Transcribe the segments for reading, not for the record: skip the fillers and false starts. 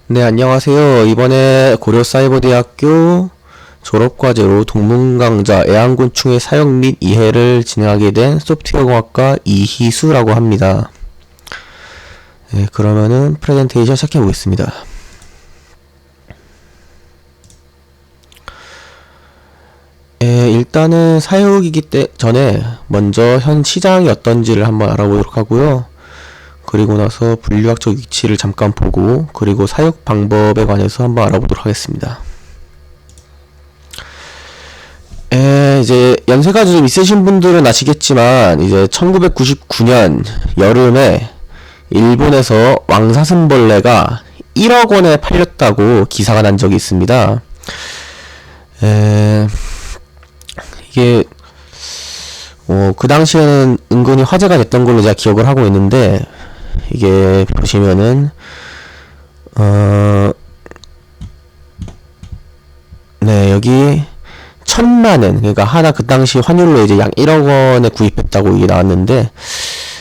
네, 안녕하세요. 이번에 고려사이버대학교 졸업과제로 동문강좌 애완곤충의 사용 및 이해를 진행하게 된 소프트웨어공학과 이희수라고 합니다. 네, 그러면은 프레젠테이션 시작해 보겠습니다. 일단은 사육이기 전에 먼저 현 시장이 어떤지를 한번 알아보도록 하고요. 그리고 나서 분류학적 위치를 잠깐 보고, 그리고 사육 방법에 관해서 한번 알아보도록 하겠습니다. 이제 연세가 좀 있으신 분들은 아시겠지만, 이제 1999년 여름에 일본에서 왕사슴벌레가 1억 원에 팔렸다고 기사가 난 적이 있습니다. 이게 그 당시에는 은근히 화제가 됐던 걸로 제가 기억을 하고 있는데, 이게 보시면은 네, 여기 1000만엔, 그러니까 하나 그 당시 환율로 이제 약 1억 원에 구입했다고 이게 나왔는데,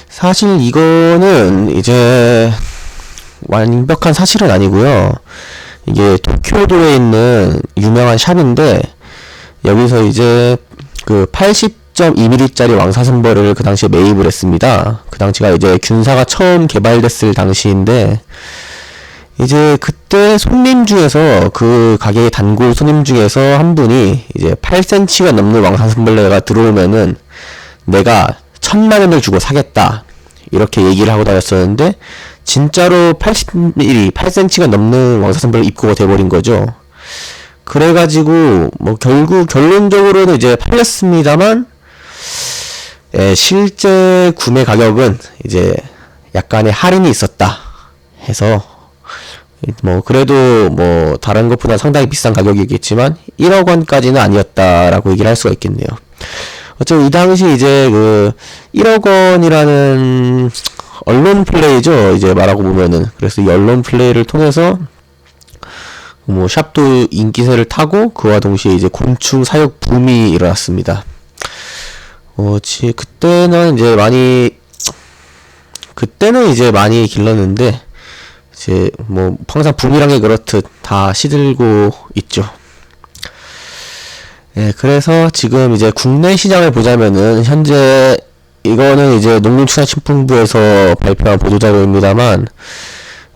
사실 이거는 이제 완벽한 사실은 아니고요. 이게 도쿄도에 있는 유명한 샵인데, 여기서 이제 그 80.2mm짜리 왕사슴벌을 그 당시에 매입을 했습니다. 그 당시가 이제 균사가 처음 개발됐을 당시인데, 이제 그때 손님 중에서, 그 가게의 단골 손님 중에서 한 분이 이제 8cm가 넘는 왕사슴벌레가 들어오면은 내가 1000만원을 주고 사겠다, 이렇게 얘기를 하고 다녔었는데, 진짜로 80mm, 8cm가 넘는 왕사슴벌레 입고가 돼버린 거죠. 그래가지고 뭐 결국 결론적으로는 이제 팔렸습니다만, 실제 구매 가격은 이제 약간의 할인이 있었다 해서, 뭐 그래도 뭐 다른 것보다 상당히 비싼 가격이겠지만 1억 원까지는 아니었다라고 얘기를 할 수가 있겠네요. 어차피 이 당시 이제 그 1억 원이라는 언론 플레이죠, 이제 말하고 보면은. 그래서 이 언론 플레이를 통해서 뭐 샵도 인기세를 타고, 그와 동시에 이제 곤충 사육 붐이 일어났습니다. 그때는 이제 많이 길렀는데, 이제 뭐 항상 붐이란 게 그렇듯 다 시들고 있죠. 그래서 지금 이제 국내 시장을 보자면은, 현재 이거는 이제 농림축산식품부에서 발표한 보도자료입니다만,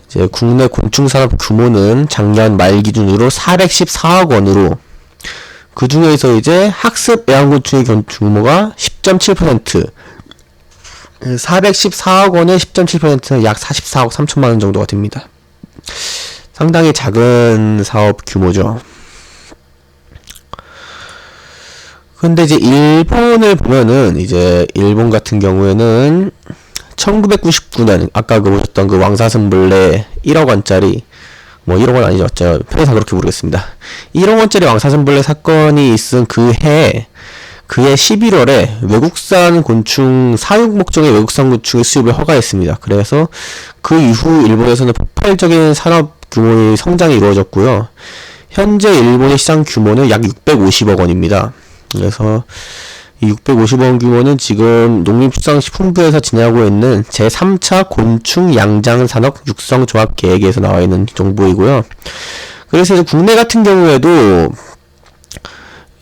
이제 국내 곤충산업 규모는 작년 말 기준으로 414억 원으로, 그 중에서 이제 학습 애완곤충의 규모가 10.7%, 414억 원의 10.7%는 약 44억 3천만 원 정도가 됩니다. 상당히 작은 사업 규모죠. 근데 이제 일본을 보면은, 이제 일본 같은 경우에는 1999년 아까 그 보셨던 그 왕사슴벌레 1억 원짜리, 뭐 1억 원 아니죠, 편의상 그렇게 모르겠습니다. 1억 원짜리 왕사슴벌레 사건이 있은 그해 11월에 외국산 곤충, 사육 목적의 외국산 곤충의 수입을 허가했습니다. 그래서 그 이후 일본에서는 폭발적인 산업 규모의 성장이 이루어졌고요. 현재 일본의 시장 규모는 약 650억 원입니다. 그래서 이 650억 규모는 지금 농림축산식품부에서 진행하고 있는 제3차 곤충 양장 산업 육성 조합 계획에서 나와 있는 정보이고요. 그래서 이제 국내 같은 경우에도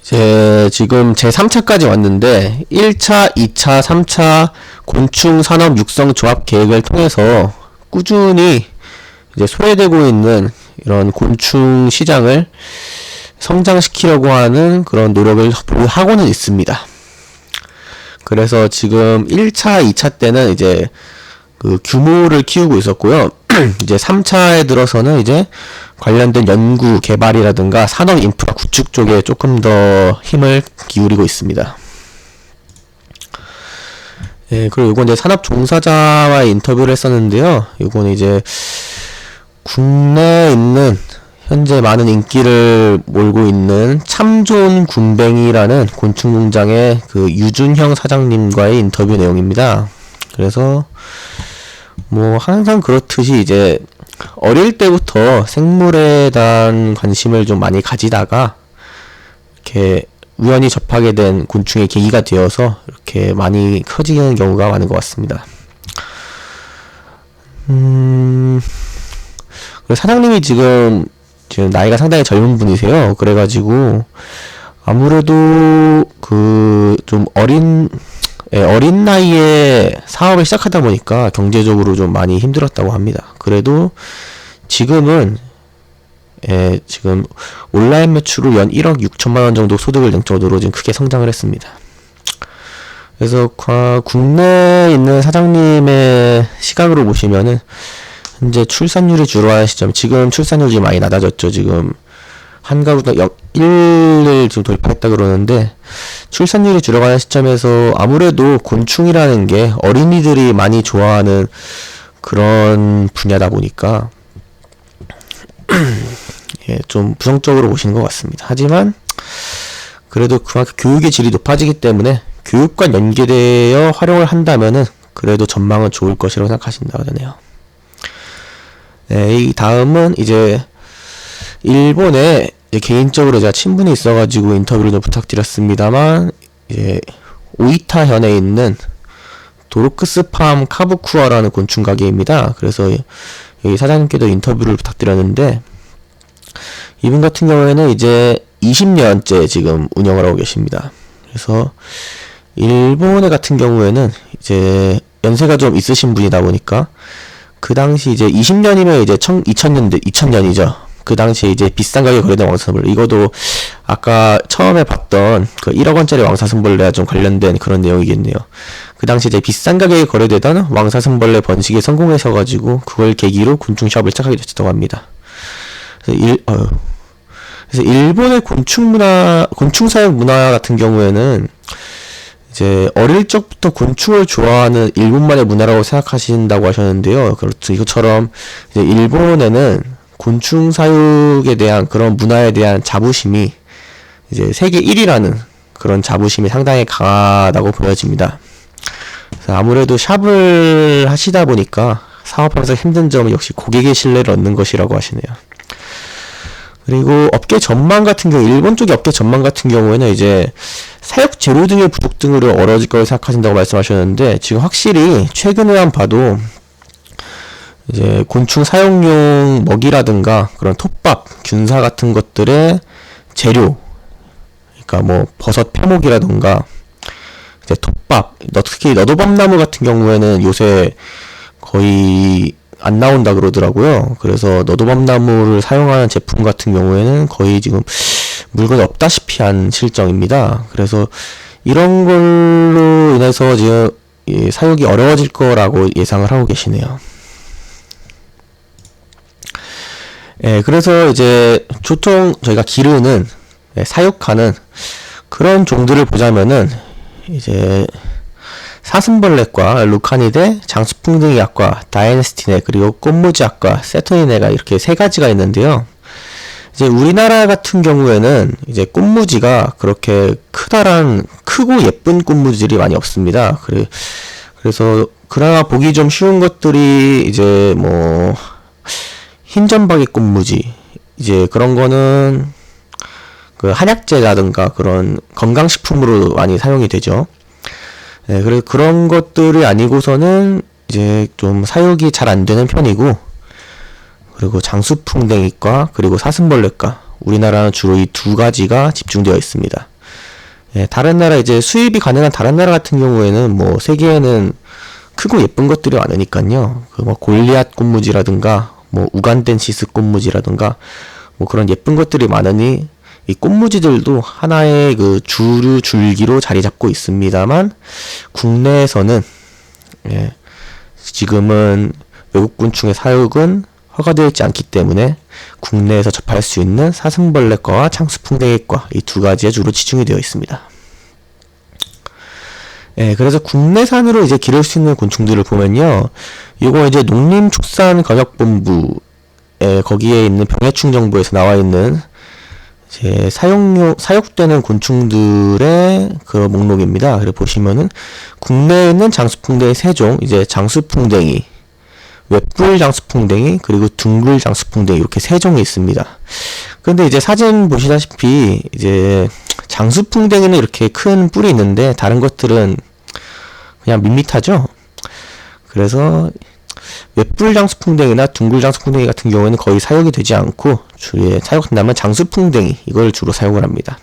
이제 지금 제3차까지 왔는데, 1차, 2차, 3차 곤충 산업 육성 조합 계획을 통해서 꾸준히 이제 소외되고 있는 이런 곤충 시장을 성장시키려고 하는 그런 노력을 하고는 있습니다. 그래서 지금 1차, 2차 때는 이제 그 규모를 키우고 있었고요. 이제 3차에 들어서는 이제 관련된 연구, 개발이라든가 산업 인프라 구축 쪽에 조금 더 힘을 기울이고 있습니다. 그리고 이건 이제 산업 종사자와의 인터뷰를 했었는데요. 이거는 이제 국내에 있는, 현재 많은 인기를 몰고 있는 참좋은 군뱅이라는 곤충 농장의 그 유준형 사장님과의 인터뷰 내용입니다. 그래서 뭐 항상 그렇듯이 이제 어릴 때부터 생물에 대한 관심을 좀 많이 가지다가 이렇게 우연히 접하게 된 곤충의 계기가 되어서 이렇게 많이 커지는 경우가 많은 것 같습니다. 그리고 사장님이 지금 나이가 상당히 젊은 분이세요. 그래가지고 아무래도 그 좀 어린 나이에 사업을 시작하다 보니까 경제적으로 좀 많이 힘들었다고 합니다. 그래도 지금은 지금 온라인 매출로 연 1억 6천만 원 정도 소득을 낼 정도로 지금 크게 성장을 했습니다. 그래서 국내에 있는 사장님의 시각으로 보시면은 현재 출산율이 줄어가는 시점, 지금 출산율이 지금 많이 낮아졌죠. 지금 한 가구당 1을 지금 돌파했다 그러는데, 출산율이 줄어가는 시점에서 아무래도 곤충이라는 게 어린이들이 많이 좋아하는 그런 분야다 보니까 좀 부정적으로 보시는 것 같습니다. 하지만 그래도 그만큼 교육의 질이 높아지기 때문에 교육과 연계되어 활용을 한다면은 그래도 전망은 좋을 것이라고 생각하신다고 하네요. 이 다음은 이제 일본에 개인적으로 제가 친분이 있어가지고 인터뷰를 좀 부탁드렸습니다만, 이제 오이타현에 있는 도르크스팜 카부쿠아라는 곤충 가게입니다. 그래서 여기 사장님께도 인터뷰를 부탁드렸는데, 이분 같은 경우에는 이제 20년째 지금 운영을 하고 계십니다. 그래서 일본에 같은 경우에는 이제 연세가 좀 있으신 분이다 보니까 그 당시 이제 20년이면 이제 2000년이죠. 그 당시에 이제 비싼 가격에 거래된 왕사슴벌레, 이것도 아까 처음에 봤던 그 1억 원짜리 왕사슴벌레와 좀 관련된 그런 내용이겠네요. 그 당시 이제 비싼 가격에 거래되던 왕사슴벌레 번식에 성공하셔가지고 그걸 계기로 곤충샵을 시작하게 되셨다고 합니다. 그래서 일본의 곤충 사육 문화 같은 경우에는 이제 어릴 적부터 곤충을 좋아하는 일본만의 문화라고 생각하신다고 하셨는데요. 그렇죠. 이것처럼 이제 일본에는 곤충 사육에 대한 그런 문화에 대한 자부심이 이제 세계 1위라는 그런 자부심이 상당히 강하다고 보여집니다. 그래서 아무래도 샵을 하시다 보니까 사업하면서 힘든 점은 역시 고객의 신뢰를 얻는 것이라고 하시네요. 그리고 업계 전망 같은 경우, 일본 쪽의 업계 전망 같은 경우에는 이제 사육 재료 등의 부족 등으로 어려워질 거라고 생각하신다고 말씀하셨는데, 지금 확실히 최근에만 봐도 이제 곤충 사육용 먹이라든가 그런 톱밥, 균사 같은 것들의 재료, 그러니까 뭐 버섯 표목이라든가 이제 톱밥, 특히 너도밤나무 같은 경우에는 요새 거의 안 나온다 그러더라고요. 그래서 너도밤나무를 사용하는 제품 같은 경우에는 거의 지금 물건이 없다시피 한 실정입니다. 그래서 이런 걸로 인해서 지금 사육이 어려워질 거라고 예상을 하고 계시네요. 그래서 이제 보통 저희가 기르는, 사육하는 그런 종들을 보자면은 이제 사슴벌레과 루카니데, 장수풍뎅이약과 다이애스티네, 그리고 꽃무지약과 세토니네가 이렇게 세 가지가 있는데요. 이제 우리나라 같은 경우에는 이제 꽃무지가 그렇게 크고 예쁜 꽃무지들이 많이 없습니다. 그래서 그나마 보기 좀 쉬운 것들이 이제 뭐 흰점박이 꽃무지, 이제 그런 거는 그 한약재라든가 그런 건강식품으로 많이 사용이 되죠. 그래서 그런 것들이 아니고서는 이제 좀 사육이 잘 안 되는 편이고, 그리고 장수풍뎅이과 그리고 사슴벌레과, 우리나라는 주로 이 두 가지가 집중되어 있습니다. 다른 나라, 이제 수입이 가능한 다른 나라 같은 경우에는 뭐 세계에는 크고 예쁜 것들이 많으니까요. 그 뭐 골리앗 꽃무지라든가 뭐 우간덴시스 꽃무지라든가 뭐 그런 예쁜 것들이 많으니 이 꽃무지들도 하나의 그 줄기로 자리 잡고 있습니다만, 국내에서는 지금은 외국 곤충의 사육은 허가되어 있지 않기 때문에 국내에서 접할 수 있는 사슴벌레과와 장수풍뎅이과, 이 두 가지에 주로 집중이 되어 있습니다. 그래서 국내산으로 이제 기를 수 있는 곤충들을 보면요, 이거 이제 농림축산건협본부 거기에 있는 병해충정보에서 나와 있는 이제 사육되는 곤충들의 그 목록입니다. 그래 보시면은 국내에 있는 장수풍뎅이 3종, 이제 장수풍뎅이, 웹불 장수풍뎅이, 그리고 둥글 장수풍뎅이, 이렇게 3종이 있습니다. 근데 이제 사진 보시다시피 이제 장수풍뎅이는 이렇게 큰 뿔이 있는데 다른 것들은 그냥 밋밋하죠. 그래서 웹불 장수풍뎅이나 둥글 장수풍뎅이 같은 경우에는 거의 사육이 되지 않고 주에 사육한다면 장수풍뎅이 이걸 주로 사용을 합니다.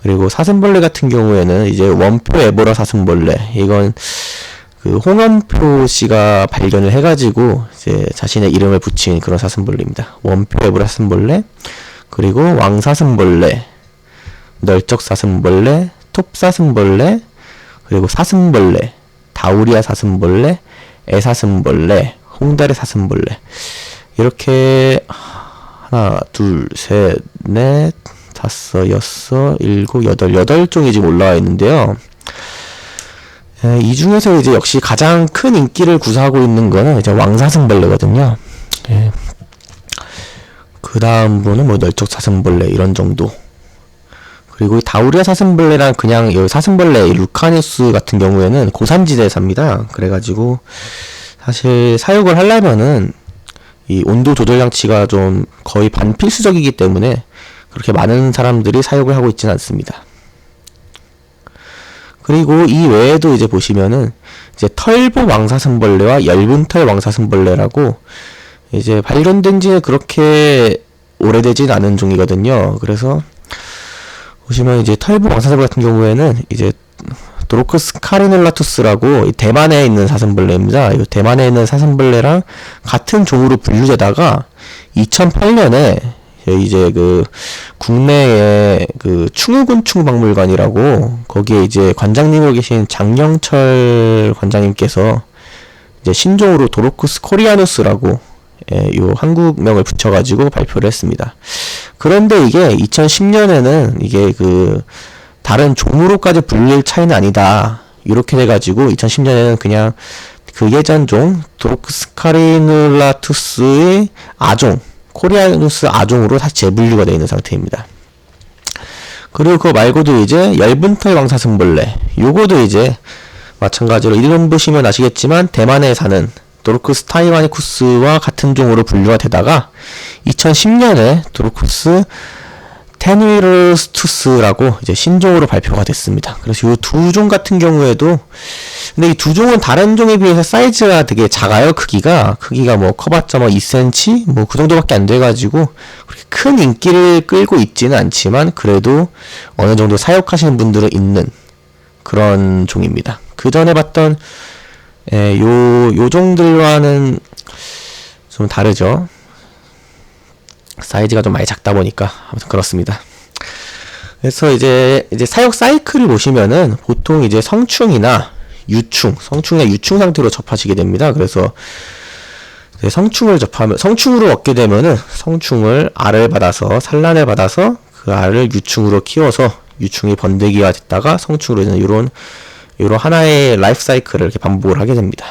그리고 사슴벌레 같은 경우에는 이제 원표 에보라 사슴벌레, 이건 그 홍원표 씨가 발견을 해가지고 이제 자신의 이름을 붙인 그런 사슴벌레입니다. 원표 에보라 사슴벌레, 그리고 왕사슴벌레, 널쩍사슴벌레, 톱사슴벌레, 그리고 사슴벌레, 다우리아 사슴벌레, 애사슴벌레, 홍다리 사슴벌레, 이렇게 하나, 둘, 셋, 넷, 다섯, 여섯, 일곱, 여덟 종이 지금 올라와 있는데요. 이 중에서 이제 역시 가장 큰 인기를 구사하고 있는 거는 이제 왕사슴벌레거든요. 그 다음 분은 뭐 널쩍사슴벌레 이런 정도. 그리고 다우리아 사슴벌레랑 그냥 이 사슴벌레 루카니우스 같은 경우에는 고산지대에 삽니다. 그래가지고 사실 사육을 하려면은 이 온도 조절 장치가 좀 거의 반필수적이기 때문에 그렇게 많은 사람들이 사육을 하고 있지는 않습니다. 그리고 이 외에도 이제 보시면은 이제 털보 왕사슴벌레와 얇은털 왕사슴벌레라고 이제 발견된 지는 그렇게 오래되진 않은 종이거든요. 그래서 보시면 이제 털보 왕사슴벌레 같은 경우에는 이제 도로크스 카리놀라투스라고 대만에 있는 사슴벌레입니다. 이 대만에 있는 사슴벌레랑 같은 종으로 분류되다가 2008년에 이제 그 국내에 그 충우군충박물관이라고 거기에 이제 관장님으로 계신 장영철 관장님께서 이제 신종으로 도로크스 코리아누스라고 요 한국명을 붙여가지고 발표를 했습니다. 그런데 이게 2010년에는 이게 그 다른 종으로까지 분릴 차이는 아니다. 이렇게 돼가지고 2010년에는 그냥 그 예전 종 도로크스 카리놀라투스의 아종 코리아누스 아종으로 다시 재분류가 되어 있는 상태입니다. 그리고 그거 말고도 이제 얇은털 왕사슴벌레, 요거도 이제 마찬가지로 이름 보시면 아시겠지만 대만에 사는 도로크스 타이와니쿠스와 같은 종으로 분류가 되다가 2010년에 도로크스 테누이러스투스라고 이제 신종으로 발표가 됐습니다. 그래서 이 두 종 같은 경우에도, 근데 이 두 종은 다른 종에 비해서 사이즈가 되게 작아요. 크기가 뭐 커봤자 뭐 2cm 뭐 그 정도밖에 안 돼가지고 그렇게 큰 인기를 끌고 있지는 않지만 그래도 어느 정도 사육하시는 분들은 있는 그런 종입니다. 그 전에 봤던 요 종들과는 좀 다르죠. 사이즈가 좀 많이 작다 보니까 아무튼 그렇습니다. 그래서 이제 사육 사이클을 보시면은 보통 이제 성충이나 유충 상태로 접하시게 됩니다. 그래서 성충으로 얻게 되면은 성충을 알을 받아서 산란을 받아서 그 알을 유충으로 키워서 유충이 번데기가 됐다가 성충으로 되는 요런 하나의 라이프 사이클을 이렇게 반복을 하게 됩니다.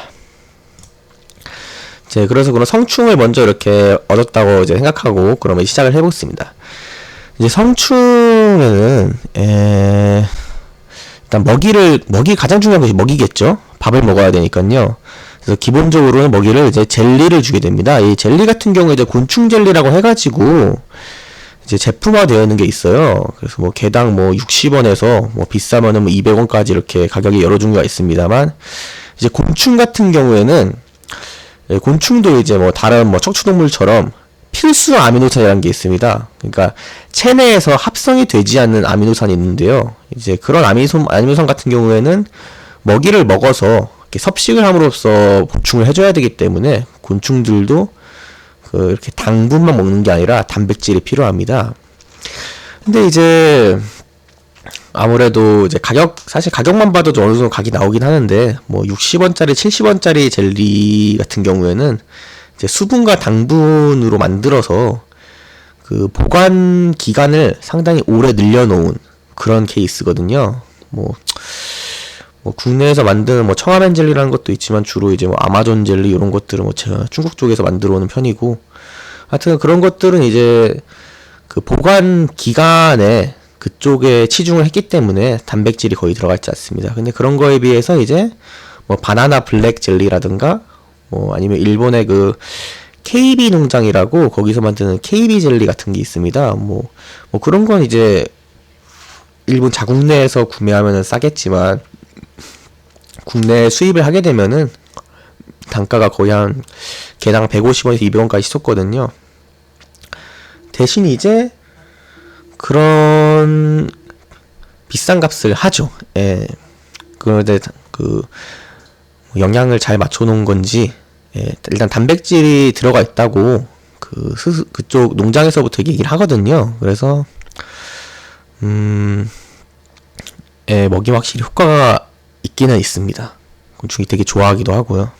그래서 그런 성충을 먼저 이렇게 얻었다고 이제 생각하고 그러면 시작을 해보겠습니다. 이제 성충에는 일단 먹이 가장 중요한 것이 먹이겠죠. 밥을 먹어야 되니까요. 그래서 기본적으로는 먹이를 이제 젤리를 주게 됩니다. 이 젤리 같은 경우에 이제 곤충 젤리라고 해가지고 이제 제품화되어 있는 게 있어요. 그래서 뭐 개당 뭐 60원에서 뭐 비싸면은 뭐 200원까지 이렇게 가격이 여러 종류가 있습니다만 이제 곤충 같은 경우에는 곤충도 이제 뭐 다른 뭐 척추동물처럼 필수 아미노산이라는 게 있습니다. 그러니까 체내에서 합성이 되지 않는 아미노산이 있는데요. 이제 그런 아미노산 같은 경우에는 먹이를 먹어서 이렇게 섭식을 함으로써 보충을 해줘야 되기 때문에 곤충들도 이렇게 당분만 먹는 게 아니라 단백질이 필요합니다. 근데 이제 아무래도 이제 사실 가격만 봐도 좀 어느 정도 각이 나오긴 하는데, 뭐 60원짜리, 70원짜리 젤리 같은 경우에는 이제 수분과 당분으로 만들어서 그 보관 기간을 상당히 오래 늘려놓은 그런 케이스거든요. 뭐 국내에서 만드는 뭐 청아맨 젤리라는 것도 있지만 주로 이제 뭐 아마존 젤리 이런 것들은 뭐 제가 중국 쪽에서 만들어 오는 편이고, 하여튼 그런 것들은 이제 그 보관 기간에 그쪽에 치중을 했기 때문에 단백질이 거의 들어가 있지 않습니다. 근데 그런 거에 비해서 이제 뭐 바나나 블랙 젤리라든가 뭐 아니면 일본의 그 KB 농장이라고 거기서 만드는 KB 젤리 같은 게 있습니다. 뭐 그런 건 이제 일본 자국 내에서 구매하면은 싸겠지만 국내 수입을 하게 되면은 단가가 거의 한 개당 150원에서 200원까지 쳤거든요. 대신 이제 그런 비싼 값을 하죠. 예. 그런데 그 영양을 잘 맞춰놓은 건지, 예, 일단 단백질이 들어가 있다고 그쪽 농장에서부터 얘기를 하거든요. 그래서 예, 먹이면 확실히 효과가 있기는 있습니다. 곤충이 되게 좋아하기도 하고요.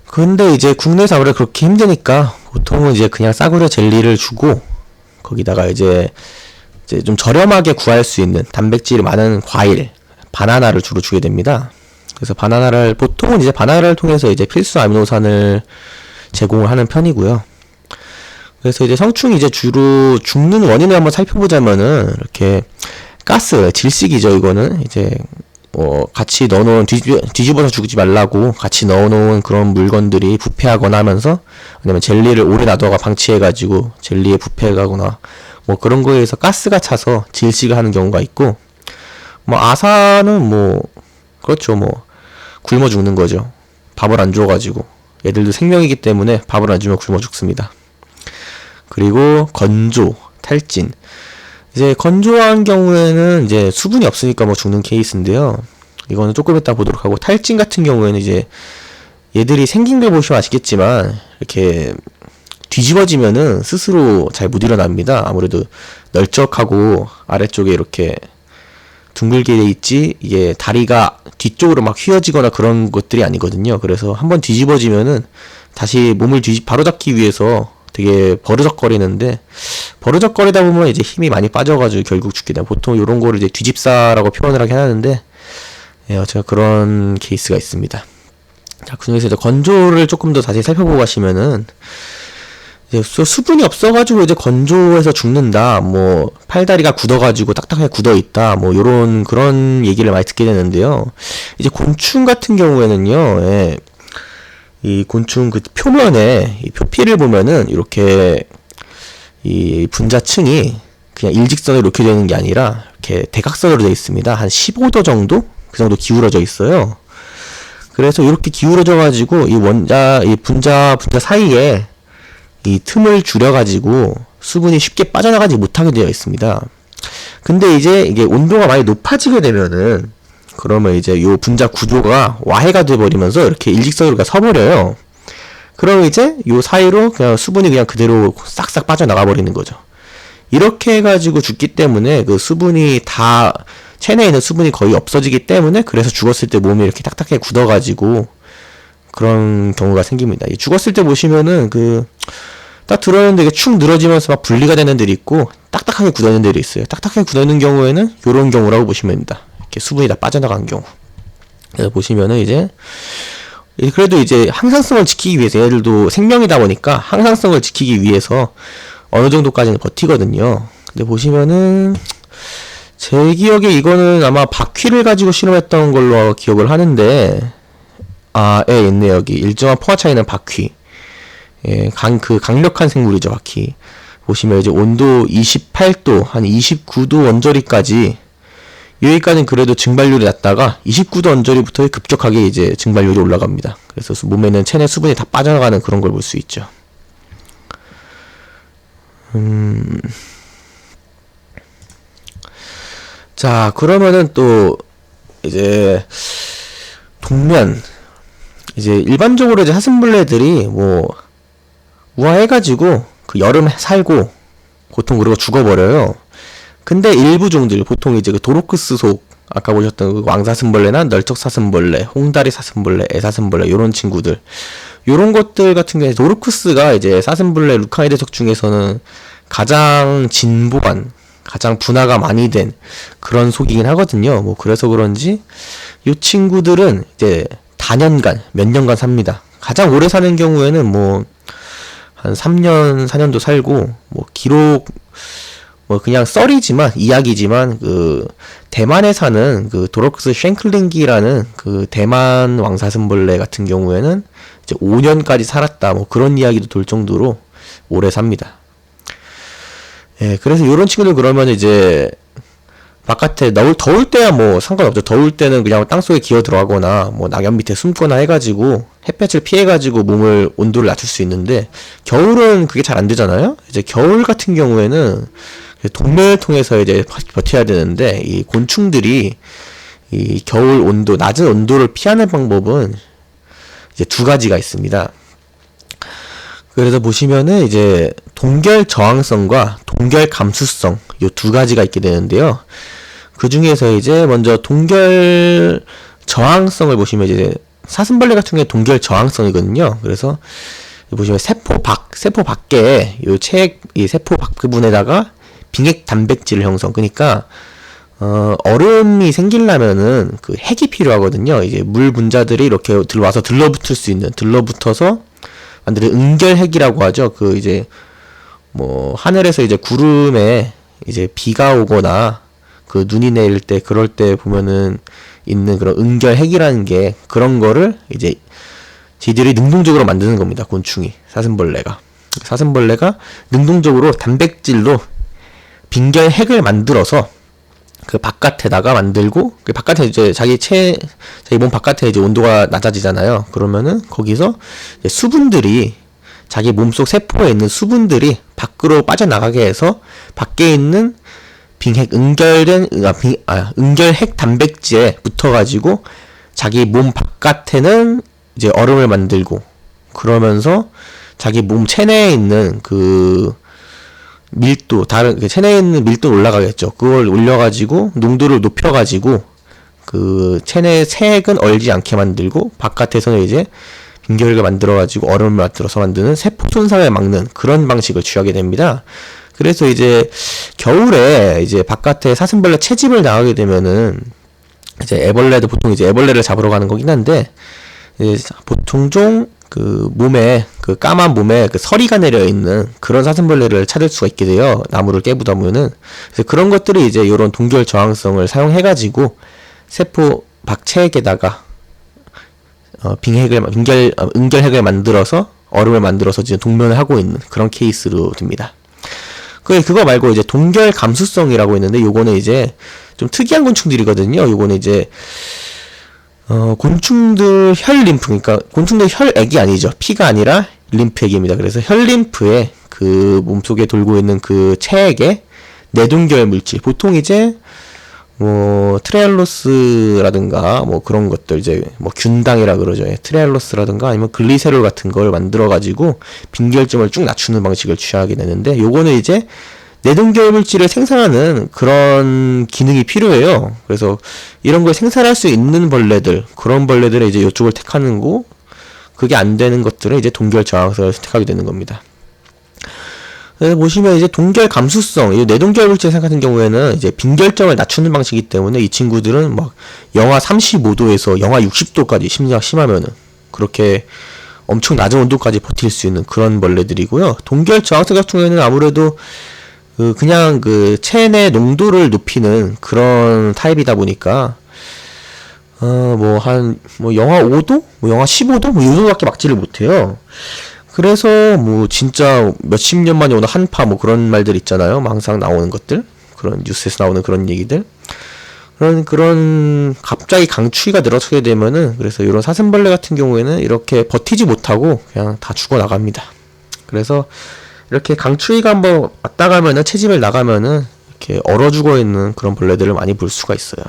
근데 이제 국내에서 아무래도 그렇게 힘드니까 보통은 이제 그냥 싸구려 젤리를 주고 거기다가 이제 좀 저렴하게 구할 수 있는 단백질이 많은 과일, 바나나를 주로 주게 됩니다. 그래서 보통은 이제 바나나를 통해서 이제 필수 아미노산을 제공을 하는 편이고요. 그래서 이제 성충이 이제 주로 죽는 원인을 한번 살펴보자면은 이렇게 가스, 질식이죠. 이거는 이제 같이 넣어놓은 뒤집어서 죽지 말라고 같이 넣어놓은 그런 물건들이 부패하거나 하면서, 아니면 젤리를 오래 놔둬가 방치해가지고 젤리에 부패하거나 뭐 그런 거에 의해서 가스가 차서 질식을 하는 경우가 있고, 뭐 아사는 뭐 그렇죠. 뭐 굶어 죽는 거죠. 밥을 안 줘가지고. 얘들도 생명이기 때문에 밥을 안 주면 굶어 죽습니다. 그리고 건조, 탈진. 이제 건조한 경우에는 이제 수분이 없으니까 뭐 죽는 케이스인데요. 이거는 조금 이따 보도록 하고, 탈진 같은 경우에는 이제 얘들이 생긴 걸 보시면 아시겠지만 이렇게 뒤집어지면은 스스로 잘 못 일어납니다. 아무래도 널쩍하고 아래쪽에 이렇게 둥글게 돼 있지, 이게 다리가 뒤쪽으로 막 휘어지거나 그런 것들이 아니거든요. 그래서 한번 뒤집어지면은 다시 몸을 바로잡기 위해서 되게 버르적거리는데, 버르적거리다 보면 이제 힘이 많이 빠져가지고 결국 죽게 돼요. 보통 이런 거를 이제 뒤집사라고 표현을 하긴 하는데, 예, 제가 그런 케이스가 있습니다. 자, 그 중에서 이제 건조를 조금 더 자세히 살펴보고 가시면은, 이제 수분이 없어가지고 이제 건조해서 죽는다, 뭐 팔다리가 굳어가지고 딱딱하게 굳어있다, 뭐 그런 얘기를 많이 듣게 되는데요. 이제 곤충 같은 경우에는요, 예, 이 곤충 그 표면에 이 표피를 보면은 이렇게 이 분자층이 그냥 일직선으로 이렇게 되는 게 아니라 이렇게 대각선으로 되어 있습니다. 한 15도 정도? 그 정도 기울어져 있어요. 그래서 이렇게 기울어져 가지고 이 분자 사이에 이 틈을 줄여가지고 수분이 쉽게 빠져나가지 못하게 되어 있습니다. 근데 이제 이게 온도가 많이 높아지게 되면은, 그러면 이제 요 분자 구조가 와해가 돼버리면서 이렇게 일직선으로 서버려요. 그럼 이제 요 사이로 그냥 수분이 그냥 그대로 싹싹 빠져나가 버리는 거죠. 이렇게 해가지고 죽기 때문에 그 수분이 다, 체내에 있는 수분이 거의 없어지기 때문에, 그래서 죽었을 때 몸이 이렇게 딱딱하게 굳어가지고 그런 경우가 생깁니다. 죽었을 때 보시면은 딱 들어있는데 이게 축 늘어지면서 막 분리가 되는 데도 있고, 딱딱하게 굳어있는 데도 있어요. 딱딱하게 굳어있는 경우에는 요런 경우라고 보시면 됩니다. 이렇게 수분이 다 빠져나간 경우. 그래서 보시면은 이제, 그래도 이제 항상성을 지키기 위해서, 얘들도 생명이다 보니까 항상성을 지키기 위해서 어느 정도까지는 버티거든요. 근데 보시면은, 제 기억에 이거는 아마 바퀴를 가지고 실험했던 걸로 기억을 하는데, 예, 있네, 여기. 일정한 포화 차이는 바퀴. 예, 강력한 생물이죠, 바퀴. 보시면 이제 온도 28도, 한 29도 언저리까지, 여기까지는 그래도 증발률이 낮다가 29도 언저리부터 급격하게 이제 증발률이 올라갑니다. 그래서 몸에는 체내 수분이 다 빠져나가는 그런 걸 볼 수 있죠. 자, 그러면은 또 이제 동면, 이제 일반적으로 이제 사슴벌레들이 뭐 우아해가지고 그 여름 살고 보통 그러고 죽어버려요. 근데 일부 종들, 보통 이제 그 도로크스 속, 아까 보셨던 그 왕사슴벌레나 널쩍사슴벌레, 홍다리 사슴벌레, 애사슴벌레, 요런 친구들, 요런 것들 같은 경우에 도로크스가 이제 사슴벌레 루카이드적 중에서는 가장 진보한, 가장 분화가 많이 된 그런 속이긴 하거든요. 뭐 그래서 그런지 요 친구들은 이제 다년간, 몇 년간 삽니다. 가장 오래 사는 경우에는 뭐 한 3년, 4년도 살고, 뭐 기록, 뭐 그냥 썰이지만, 이야기지만, 대만에 사는 도로크스 쉔클링기라는 대만 왕사슴벌레 같은 경우에는 이제 5년까지 살았다, 뭐 그런 이야기도 돌 정도로 오래 삽니다. 예, 그래서 요런 친구들 그러면 이제 바깥에 더울 때야 뭐 상관없죠. 더울 때는 그냥 땅속에 기어 들어가거나 뭐 낙엽 밑에 숨거나 해가지고 햇볕을 피해가지고 몸을 온도를 낮출 수 있는데, 겨울은 그게 잘 안 되잖아요. 이제 겨울 같은 경우에는 동매를 통해서 이제 버텨야 되는데, 이 곤충들이 이 겨울 온도, 낮은 온도를 피하는 방법은 이제 두 가지가 있습니다. 그래서 보시면은 이제 동결 저항성과 동결 감수성, 요 두 가지가 있게 되는데요. 그 중에서 이제 먼저 동결 저항성을 보시면 이제 사슴벌레 같은 경우에 동결 저항성이거든요. 그래서 보시면 세포 밖에 이 세포 밖 부분에다가 빙액 단백질을 형성. 그러니까 얼음이 생기려면은 그 핵이 필요하거든요. 이제 물 분자들이 이렇게 들어와서 들러붙을 수 있는, 들러붙어서 만드는 응결핵이라고 하죠. 그 이제 뭐 하늘에서 이제 구름에 이제 비가 오거나 그 눈이 내릴 때, 그럴 때 보면은 있는 그런 응결핵이라는 게, 그런 거를 이제 지들이 능동적으로 만드는 겁니다. 곤충이, 사슴벌레가 능동적으로 단백질로 빙결핵을 만들어서 그 바깥에다가 만들고, 그 바깥에 이제 자기 몸 바깥에 이제 온도가 낮아지잖아요. 그러면은 거기서 이제 수분들이, 자기 몸속 세포에 있는 수분들이 밖으로 빠져나가게 해서 밖에 있는 응결핵 단백질에 붙어가지고 자기 몸 바깥에는 이제 얼음을 만들고, 그러면서 자기 몸 체내에 있는 그 밀도, 체내에 있는 밀도 올라가겠죠. 그걸 올려가지고 농도를 높여가지고 그 체내 색은 얼지 않게 만들고, 바깥에서는 이제 빙결을 만들어가지고 얼음을 만들어서 만드는 세포 손상을 막는 그런 방식을 취하게 됩니다. 그래서 이제 겨울에 이제 바깥에 사슴벌레 채집을 나가게 되면은, 이제 애벌레도 보통 이제 애벌레를 잡으러 가는 거긴 한데, 이제 보통 그 몸에, 그 까만 몸에 그 서리가 내려 있는 그런 사슴벌레를 찾을 수가 있게 돼요. 나무를 깨부다 보면은. 그래서 그런 것들이 이제 요런 동결 저항성을 사용해가지고 세포 박체액에다가 응결핵을 만들어서 얼음을 만들어서 지금 동면을 하고 있는 그런 케이스로 됩니다. 그거 말고 이제 동결 감수성이라고 있는데, 요거는 이제 좀 특이한 곤충들이거든요. 요거는 이제 곤충들 혈 림프, 그러니까 곤충들 혈액이 아니죠. 피가 아니라 림프액입니다. 그래서 혈 림프에 그 몸속에 돌고 있는 그 체액에 내동결 물질, 보통 이제 뭐 트레알로스라든가 뭐 그런 것들, 이제 뭐 균당이라 그러죠. 트레알로스라든가 아니면 글리세롤 같은 걸 만들어 가지고 빈결점을 쭉 낮추는 방식을 취하게 되는데, 요거는 이제 내동결 물질을 생산하는 그런 기능이 필요해요. 그래서 이런 걸 생산할 수 있는 벌레들, 그런 벌레들은 이제 이쪽을 택하는 거, 그게 안 되는 것들은 이제 동결 저항성을 택하게 되는 겁니다. 그래서 보시면 이제 동결 감수성, 이 내동결 물질 같은 경우에는 이제 빈결점을 낮추는 방식이기 때문에 이 친구들은 막 영하 35도에서 영하 60도까지 심하면은 그렇게 엄청 낮은 온도까지 버틸 수 있는 그런 벌레들이고요. 동결 저항성 같은 경우에는 아무래도 그냥 그 체내 농도를 높이는 그런 타입이다 보니까 영하 5도? 영하 15도? 이 정도밖에 막지를 못해요. 그래서 뭐 진짜 몇십 년 만에 오는 한파 뭐 그런 말들 있잖아요. 항상 나오는 것들, 그런 뉴스에서 나오는 그런 얘기들, 그런 갑자기 강추위가 늘어서게 되면은, 그래서 이런 사슴벌레 같은 경우에는 이렇게 버티지 못하고 그냥 다 죽어 나갑니다. 그래서 이렇게 강추위가 한번 왔다 가면은, 채집을 나가면은 이렇게 얼어 죽어 있는 그런 벌레들을 많이 볼 수가 있어요.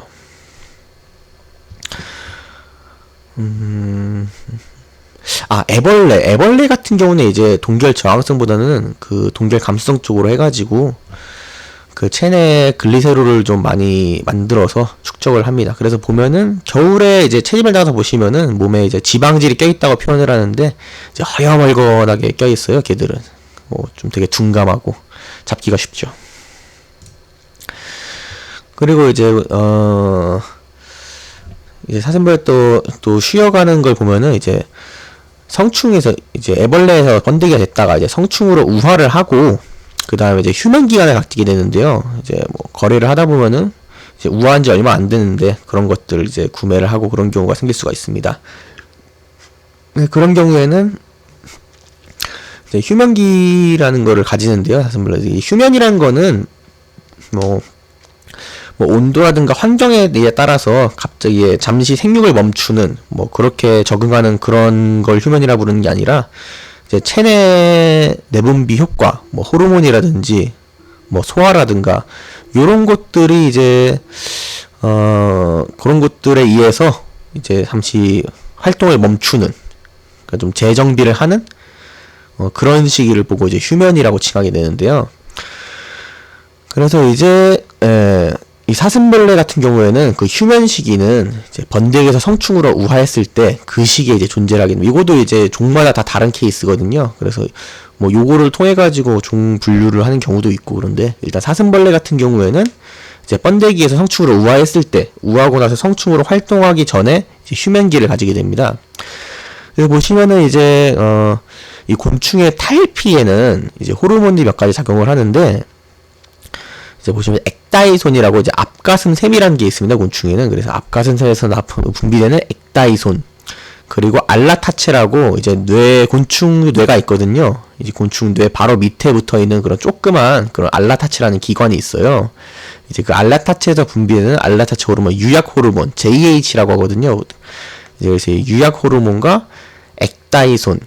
애벌레 같은 경우는 이제 동결 저항성보다는 그 동결 감수성 쪽으로 해가지고 그 체내 글리세롤을 좀 많이 만들어서 축적을 합니다. 그래서 보면은 겨울에 이제 채집을 나가서 보시면은 몸에 이제 지방질이 껴있다고 표현을 하는데, 이제 허여멀건하게 껴있어요. 걔들은 뭐 좀 되게 둔감하고 잡기가 쉽죠. 그리고 이제 이제 사슴벌레 또 쉬어가는 걸 보면은, 이제 성충에서 이제 애벌레에서 번데기가 됐다가 이제 성충으로 우화를 하고, 그 다음에 이제 휴면 기간을 갖게 되는데요. 이제 뭐 거래를 하다 보면은 이제 우화한 지 얼마 안 됐는데 그런 것들을 이제 구매를 하고 그런 경우가 생길 수가 있습니다. 그런 경우에는 이제 휴면기라는 거를 가지는데요. 사슴벌레, 이 휴면이라는 거는 뭐 뭐 온도라든가 환경에 따라서 갑자기 잠시 생육을 멈추는 뭐 그렇게 적응하는 그런 걸 휴면이라 부르는 게 아니라 이제 체내 내분비 효과, 뭐 호르몬이라든지 뭐 소화라든가 요런 것들이 이제 그런 것들에 의해서 이제 잠시 활동을 멈추는, 그러니까 좀 재정비를 하는 그런 시기를 보고 이제 휴면이라고 칭하게 되는데요. 그래서 이제 이 사슴벌레 같은 경우에는 그 휴면 시기는 이제 번데기에서 성충으로 우화했을 때 그 시기에 이제 존재를 하게 됩니다. 이것도 이제 종마다 다 다른 케이스거든요. 그래서 뭐 요거를 통해 가지고 종 분류를 하는 경우도 있고, 그런데 일단 사슴벌레 같은 경우에는 이제 번데기에서 성충으로 우화했을 때, 우화하고 나서 성충으로 활동하기 전에 이제 휴면기를 가지게 됩니다. 그래서 보시면은 이제 이 곤충의 탈피에는 이제 호르몬이 몇 가지 작용을 하는데, 이제 보시면 엑다이손이라고 이제 앞가슴샘이라는 게 있습니다, 곤충에는. 그래서 앞가슴샘에서 분비되는 엑다이손, 그리고 알라타체라고 이제 곤충 뇌가 있거든요. 이제 곤충 뇌 바로 밑에 붙어 있는 그런 조그만 그런 알라타체라는 기관이 있어요. 이제 그 알라타체에서 분비되는 알라타체 호르몬, 유약 호르몬, JH라고 하거든요. 이제 그래서 유약 호르몬과 엑다이손,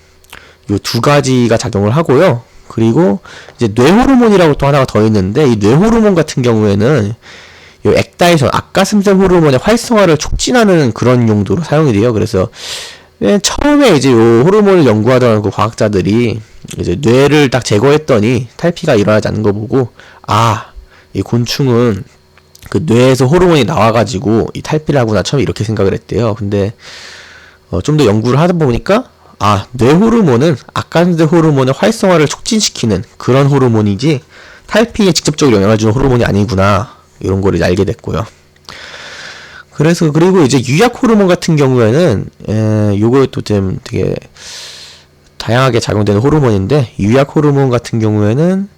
요 두 가지가 작용을 하고요. 그리고 이제 뇌 호르몬이라고 또 하나가 더 있는데, 이 뇌 호르몬 같은 경우에는 요 엑다이손, 앞가슴샘 호르몬의 활성화를 촉진하는 그런 용도로 사용이 돼요. 그래서 맨 처음에 이제 요 호르몬을 연구하던 그 과학자들이 이제 뇌를 딱 제거했더니 탈피가 일어나지 않는 거 보고, 이 곤충은 그 뇌에서 호르몬이 나와가지고 이 탈피를 하구나, 처음에 이렇게 생각을 했대요. 근데 좀 더 연구를 하다 보니까 뇌 호르몬은 앞가슴샘 호르몬의 활성화를 촉진시키는 그런 호르몬이지 탈피에 직접적으로 영향을 주는 호르몬이 아니구나, 이런 거를 알게 됐고요. 그래서 그리고 이제 유약 호르몬 같은 경우에는 요것도 좀 되게 다양하게 작용되는 호르몬인데, 유약 호르몬 같은 경우에는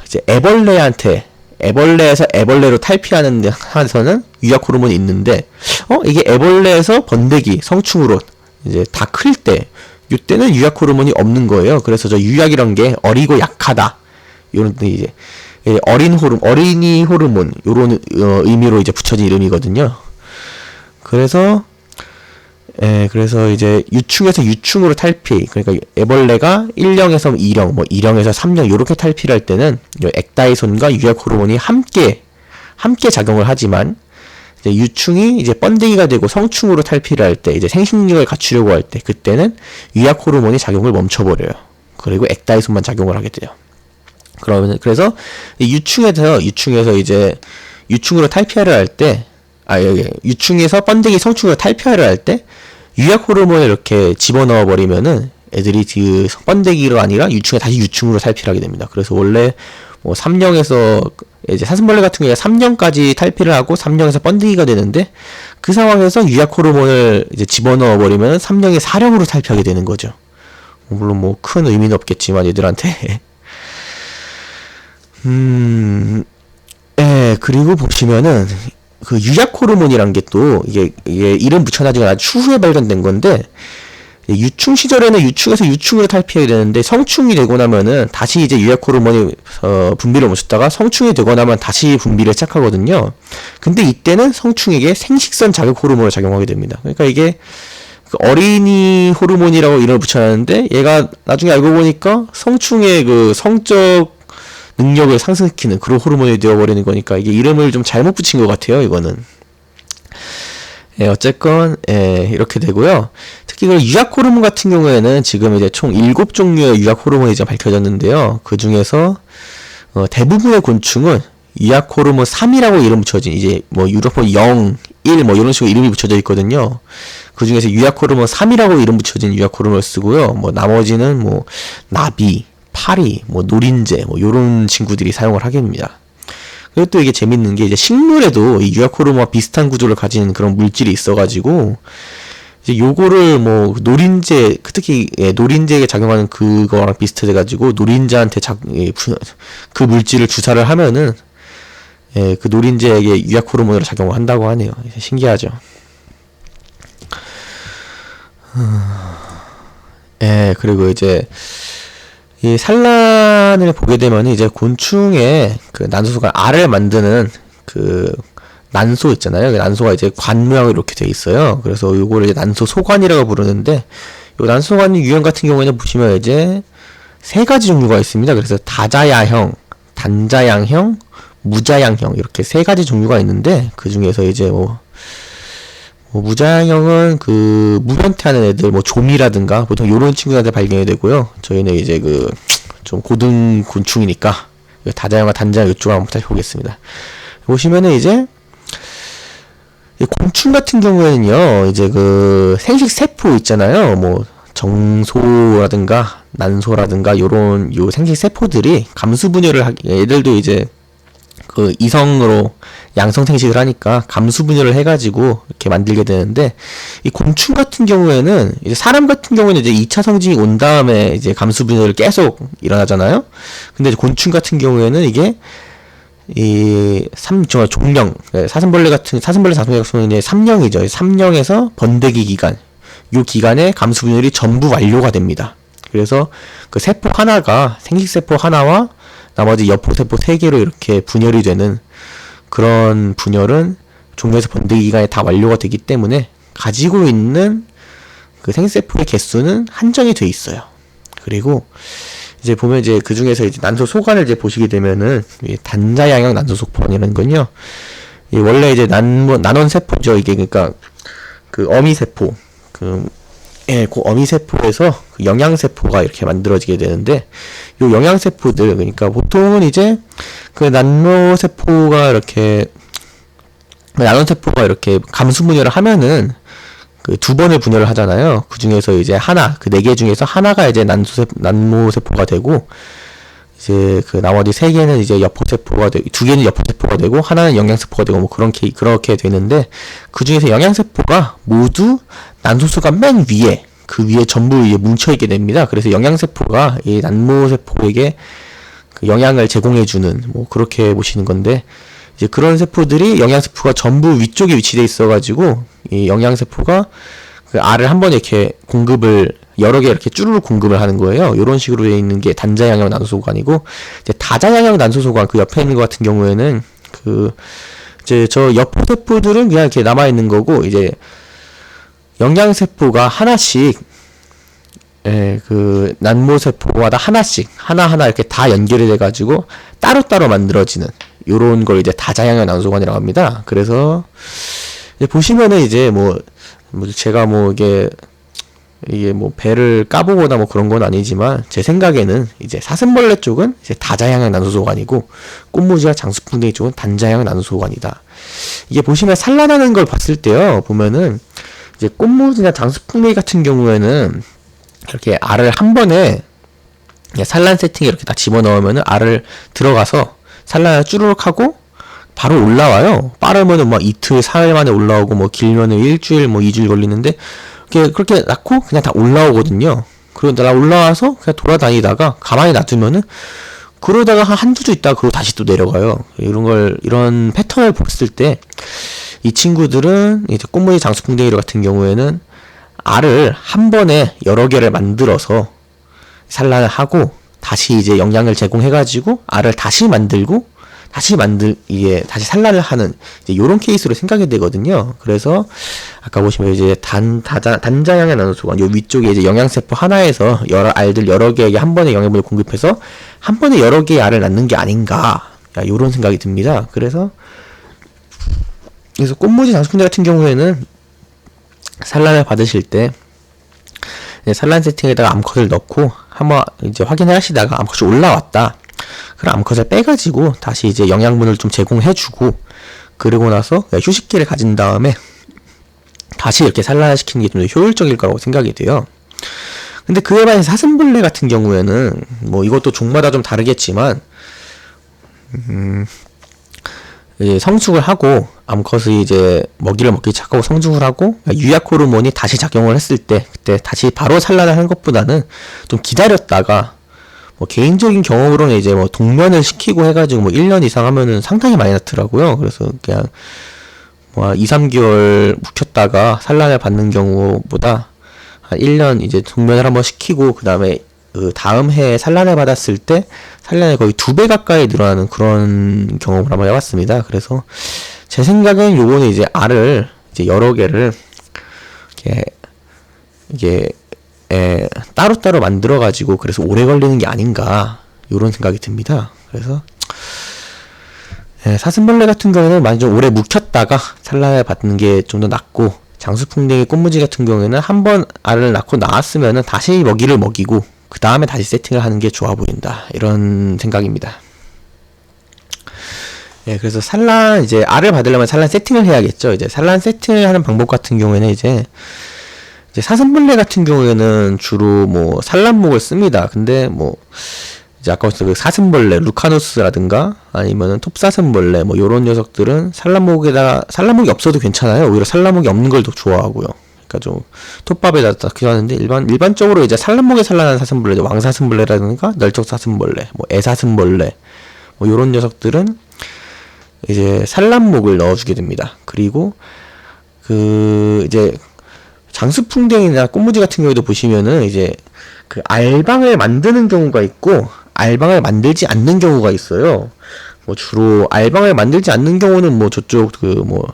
이제 애벌레에서 애벌레로 탈피하는 데 한서는 유약 호르몬이 있는데, 이게 애벌레에서 번데기, 성충으로 이제 다 클 때, 이때는 유약 호르몬이 없는 거예요. 그래서 저 유약이란 게 어리고 약하다, 요런 이제 어린이 호르몬, 요런 의미로 이제 붙여진 이름이거든요. 그래서 이제 유충에서 유충으로 탈피, 그러니까 애벌레가 1령에서 2령, 뭐 2령에서 3령 요렇게 탈피를 할 때는 엑다이손과 유약 호르몬이 함께 작용을 하지만, 이제 유충이 이제 번데기가 되고 성충으로 탈피를 할 때, 이제 생식력을 갖추려고 할 때, 그때는 유약 호르몬이 작용을 멈춰버려요. 그리고 엑다이손만 작용을 하게 돼요. 그래서 유충에서 이제 유충으로 탈피하려 할 때, 유충에서 번데기 성충으로 탈피하려 할 때 유약 호르몬을 이렇게 집어넣어 버리면은 애들이 그 번데기가 아니라 유충에 다시 유충으로 탈피를 하게 됩니다. 그래서 원래 뭐 3령에서 이제 사슴벌레 같은 경우에 3령까지 탈피를 하고 3령에서 번데기가 되는데, 그 상황에서 유약 호르몬을 이제 집어넣어 버리면 3령이 4령으로 탈피하게 되는 거죠. 물론 뭐 큰 의미는 없겠지만 얘들한테. 그리고 보시면은 그 유약 호르몬이란 게 또 이게 이름 붙여놔지고 아주 추후에 발견된 건데, 유충 시절에는 유충에서 유충으로 탈피해야 되는데, 성충이 되고 나면은 다시 이제 유약 호르몬이 분비를 멈췄다가 성충이 되고 나면 다시 분비를 시작하거든요. 근데 이때는 성충에게 생식선 자극 호르몬을 작용하게 됩니다. 그러니까 이게 그 어린이 호르몬이라고 이름을 붙여놨는데, 얘가 나중에 알고 보니까 성충의 그 성적 능력을 상승시키는 그런 호르몬이 되어버리는 거니까, 이게 이름을 좀 잘못 붙인 것 같아요, 이거는. 어쨌건 이렇게 되고요. 특히 그 유약 호르몬 같은 경우에는 지금 이제 총 7종류의 유약 호르몬이 이제 밝혀졌는데요. 그 중에서 대부분의 곤충은 유약 호르몬 3이라고 이름 붙여진, 이제 뭐 유럽은 0, 1 뭐 이런 식으로 이름이 붙여져 있거든요. 그 중에서 유약 호르몬 3이라고 이름 붙여진 유약 호르몬을 쓰고요. 뭐 나머지는 뭐 나비, 파리, 뭐 노린재, 뭐 요런 친구들이 사용을 하게 됩니다. 그리고 또 이게 재밌는 게, 이제 식물에도 이 유약 호르몬과 비슷한 구조를 가진 그런 물질이 있어가지고, 이제 요거를 뭐 노린재, 특히 노린재에게 작용하는 그거랑 비슷해가지고 노린재한테 그 물질을 주사를 하면은 그 노린재에게 유약 호르몬으로 작용을 한다고 하네요. 신기하죠. 그리고 이제 이 산란을 보게 되면 이제 곤충의 그 난소소관 알을 만드는 그 난소 있잖아요. 그 난소가 이제 관 모양으로 이렇게 돼 있어요. 그래서 요거를 이제 난소 소관이라고 부르는데, 요 난소 소관 유형 같은 경우에는 보시면 이제 세 가지 종류가 있습니다. 그래서 다자야형, 단자양형, 무자양형 이렇게 세 가지 종류가 있는데, 그 중에서 이제 뭐 무자양형은 그 무변태하는 애들, 뭐 좀이라든가 보통 요런 친구들한테 발견이 되고요. 저희는 이제 그 좀 고등 곤충이니까 다자형과 단자형 이쪽을 한번 다시 보겠습니다. 보시면은 이제 이 곤충 같은 경우에는요, 이제 그 생식 세포 있잖아요. 뭐 정소라든가 난소라든가 요런 요 생식 세포들이 감수 분열을 얘들도 이제 그 이성으로 양성 생식을 하니까 감수 분열을 해가지고 이렇게 만들게 되는데, 이 곤충 같은 경우에는 이제 사람 같은 경우에는 이제 2차 성징이 온 다음에 이제 감수 분열을 계속 일어나잖아요. 근데 이제 곤충 같은 경우에는 이게 종령, 사슴벌레 같은 자손 이제 3령이죠. 3령에서 번데기 기간, 요 기간에 감수 분열이 전부 완료가 됩니다. 그래서 그 세포 하나가 생식세포 하나와 나머지 여포세포 3개로 이렇게 분열이 되는 그런 분열은 종료에서 번데기 기간에 다 완료가 되기 때문에 가지고 있는 그 생세포의 개수는 한정이 돼 있어요. 그리고 이제 보면 이제 그 중에서 이제 난소 소관을 이제 보시게 되면은 단자양형 난소 소관이라는 건요. 원래 이제 난원 세포죠. 이게 그러니까 그 어미 세포, 그 어미 세포에서 그 영양 세포가 이렇게 만들어지게 되는데, 요 영양 세포들, 그러니까 보통은 이제 그 난로 세포가 이렇게 난원 세포가 이렇게 감수 분열을 하면은 그 2번을 분열을 하잖아요. 그 중에서 이제 하나, 그 4개 중에서 하나가 이제 난모 세포가 되고, 이제 그 나머지 3개는 이제 여포 세포가 되고, 2개는 여포 세포가 되고, 하나는 영양 세포가 되고, 뭐 그렇게 되는데, 그 중에서 영양 세포가 모두 난소수가 맨 위에, 그 위에 전부 이제 뭉쳐있게 됩니다. 그래서 영양 세포가 이 난모 세포에게 그 영양을 제공해주는, 뭐 그렇게 보시는 건데, 이제 그런 세포들이 영양세포가 전부 위쪽에 위치돼 있어가지고, 이 영양세포가 그 알을 한 번에 이렇게 공급을, 여러 개 이렇게 쭈루룩 공급을 하는 거예요. 요런 식으로 되어 있는 게 단자양형 난소소관이고, 이제 다자양형 난소소관, 그 옆에 있는 것 같은 경우에는, 이제 저 여포세포들은 그냥 이렇게 남아있는 거고, 이제 영양세포가 하나씩, 그 난모세포마다 하나씩, 하나하나 이렇게 다 연결이 돼가지고, 따로따로 만들어지는, 요런 걸 이제 다자양형 난소소관이라고 합니다. 그래서 이제 보시면은 이제 뭐 제가 뭐 이게 뭐 배를 까보거나 뭐 그런 건 아니지만, 제 생각에는 이제 사슴벌레 쪽은 이제 다자양형 난소소관이고, 꽃무지와 장수풍뎅이 쪽은 단자양형 난소소관이다. 이게 보시면 산란하는 걸 봤을 때요, 보면은 이제 꽃무지나 장수풍뎅이 같은 경우에는 이렇게 알을 한 번에 산란 세팅에 이렇게 다 집어넣으면은 알을 들어가서 산란을 쭈르륵 하고 바로 올라와요. 빠르면은 뭐 이틀, 사흘 만에 올라오고, 뭐 길면은 일주일, 뭐 2주일 걸리는데, 그렇게 낳고 그냥 다 올라오거든요. 그러다 올라와서 그냥 돌아다니다가 가만히 놔두면은, 그러다가 한두 주 있다가 그러고 다시 또 내려가요. 이런 패턴을 봤을 때, 이 친구들은 이제 꽃무늬 장수풍뎅이 같은 경우에는 알을 한 번에 여러 개를 만들어서 산란을 하고, 다시 이제 영양을 제공해가지고 알을 다시 만들고 다시 산란을 하는 이제 요런 케이스로 생각이 되거든요. 그래서 아까 보시면 이제 단자양의 난소소관, 요 위쪽에 이제 영양세포 하나에서 알들 여러 개에게 한 번에 영양분을 공급해서 한 번에 여러 개의 알을 낳는 게 아닌가, 요런 생각이 듭니다. 그래서 꽃무지 장수풍뎅이 같은 경우에는 산란을 받으실 때 산란 세팅에다가 암컷을 넣고 한번 이제 확인을 하시다가 암컷이 올라왔다. 그럼 암컷을 빼가지고 다시 이제 영양분을 좀 제공해주고, 그러고 나서 휴식기를 가진 다음에 다시 이렇게 산란을 시키는 게 좀 더 효율적일 거라고 생각이 돼요. 근데 그에 반해서 사슴벌레 같은 경우에는 뭐 이것도 종마다 좀 다르겠지만, 이제 성숙을 하고 암컷이 이제 먹이를 먹기 시작하고 성숙을 하고 유약 호르몬이 다시 작용을 했을 때, 그때 다시 바로 산란을 하는 것보다는 좀 기다렸다가, 뭐 개인적인 경험으로는 이제 뭐 동면을 시키고 해가지고 뭐 1년 이상 하면은 상당히 많이 낳더라고요. 그래서 그냥 뭐 2, 3개월 묵혔다가 산란을 받는 경우보다 한 1년 이제 동면을 한번 시키고 그 다음에 그 다음 해에 산란을 받았을 때 산란이 거의 2배 가까이 늘어나는 그런 경험을 한번 해봤습니다. 그래서 제 생각엔 요거는 이제 알을 이제 여러 개를 이게 따로따로 만들어가지고 그래서 오래 걸리는 게 아닌가 요런 생각이 듭니다. 그래서 사슴벌레 같은 경우는 많이 좀 오래 묵혔다가 산란을 받는 게 좀 더 낫고, 장수풍뎅이 꽃무지 같은 경우에는 한번 알을 낳고 나왔으면은 다시 먹이를 먹이고 그 다음에 다시 세팅을 하는 게 좋아 보인다, 이런 생각입니다. 그래서 산란 이제 알을 받으려면 산란 세팅을 해야겠죠. 이제 산란 세팅을 하는 방법 같은 경우에는 이제 사슴벌레 같은 경우에는 주로 뭐 산란목을 씁니다. 근데 뭐 이제 아까 그 사슴벌레 루카누스라든가 아니면은 톱사슴벌레 뭐 요런 녀석들은 산란목에다가, 산란목이 없어도 괜찮아요. 오히려 산란목이 없는 걸 더 좋아하고요. 그러니까 좀 톱밥에다 넣기도 하는데, 일반적으로 이제 산란목에 산란하는 사슴벌레, 왕사슴벌레라든가 널쩍사슴벌레, 뭐 애사슴벌레 뭐 요런 녀석들은 이제 산란목을 넣어주게 됩니다. 그리고 그 이제 장수풍뎅이나 꽃무지 같은 경우에도 보시면은 이제 그 알방을 만드는 경우가 있고 알방을 만들지 않는 경우가 있어요. 뭐 주로 알방을 만들지 않는 경우는 뭐 저쪽 그 뭐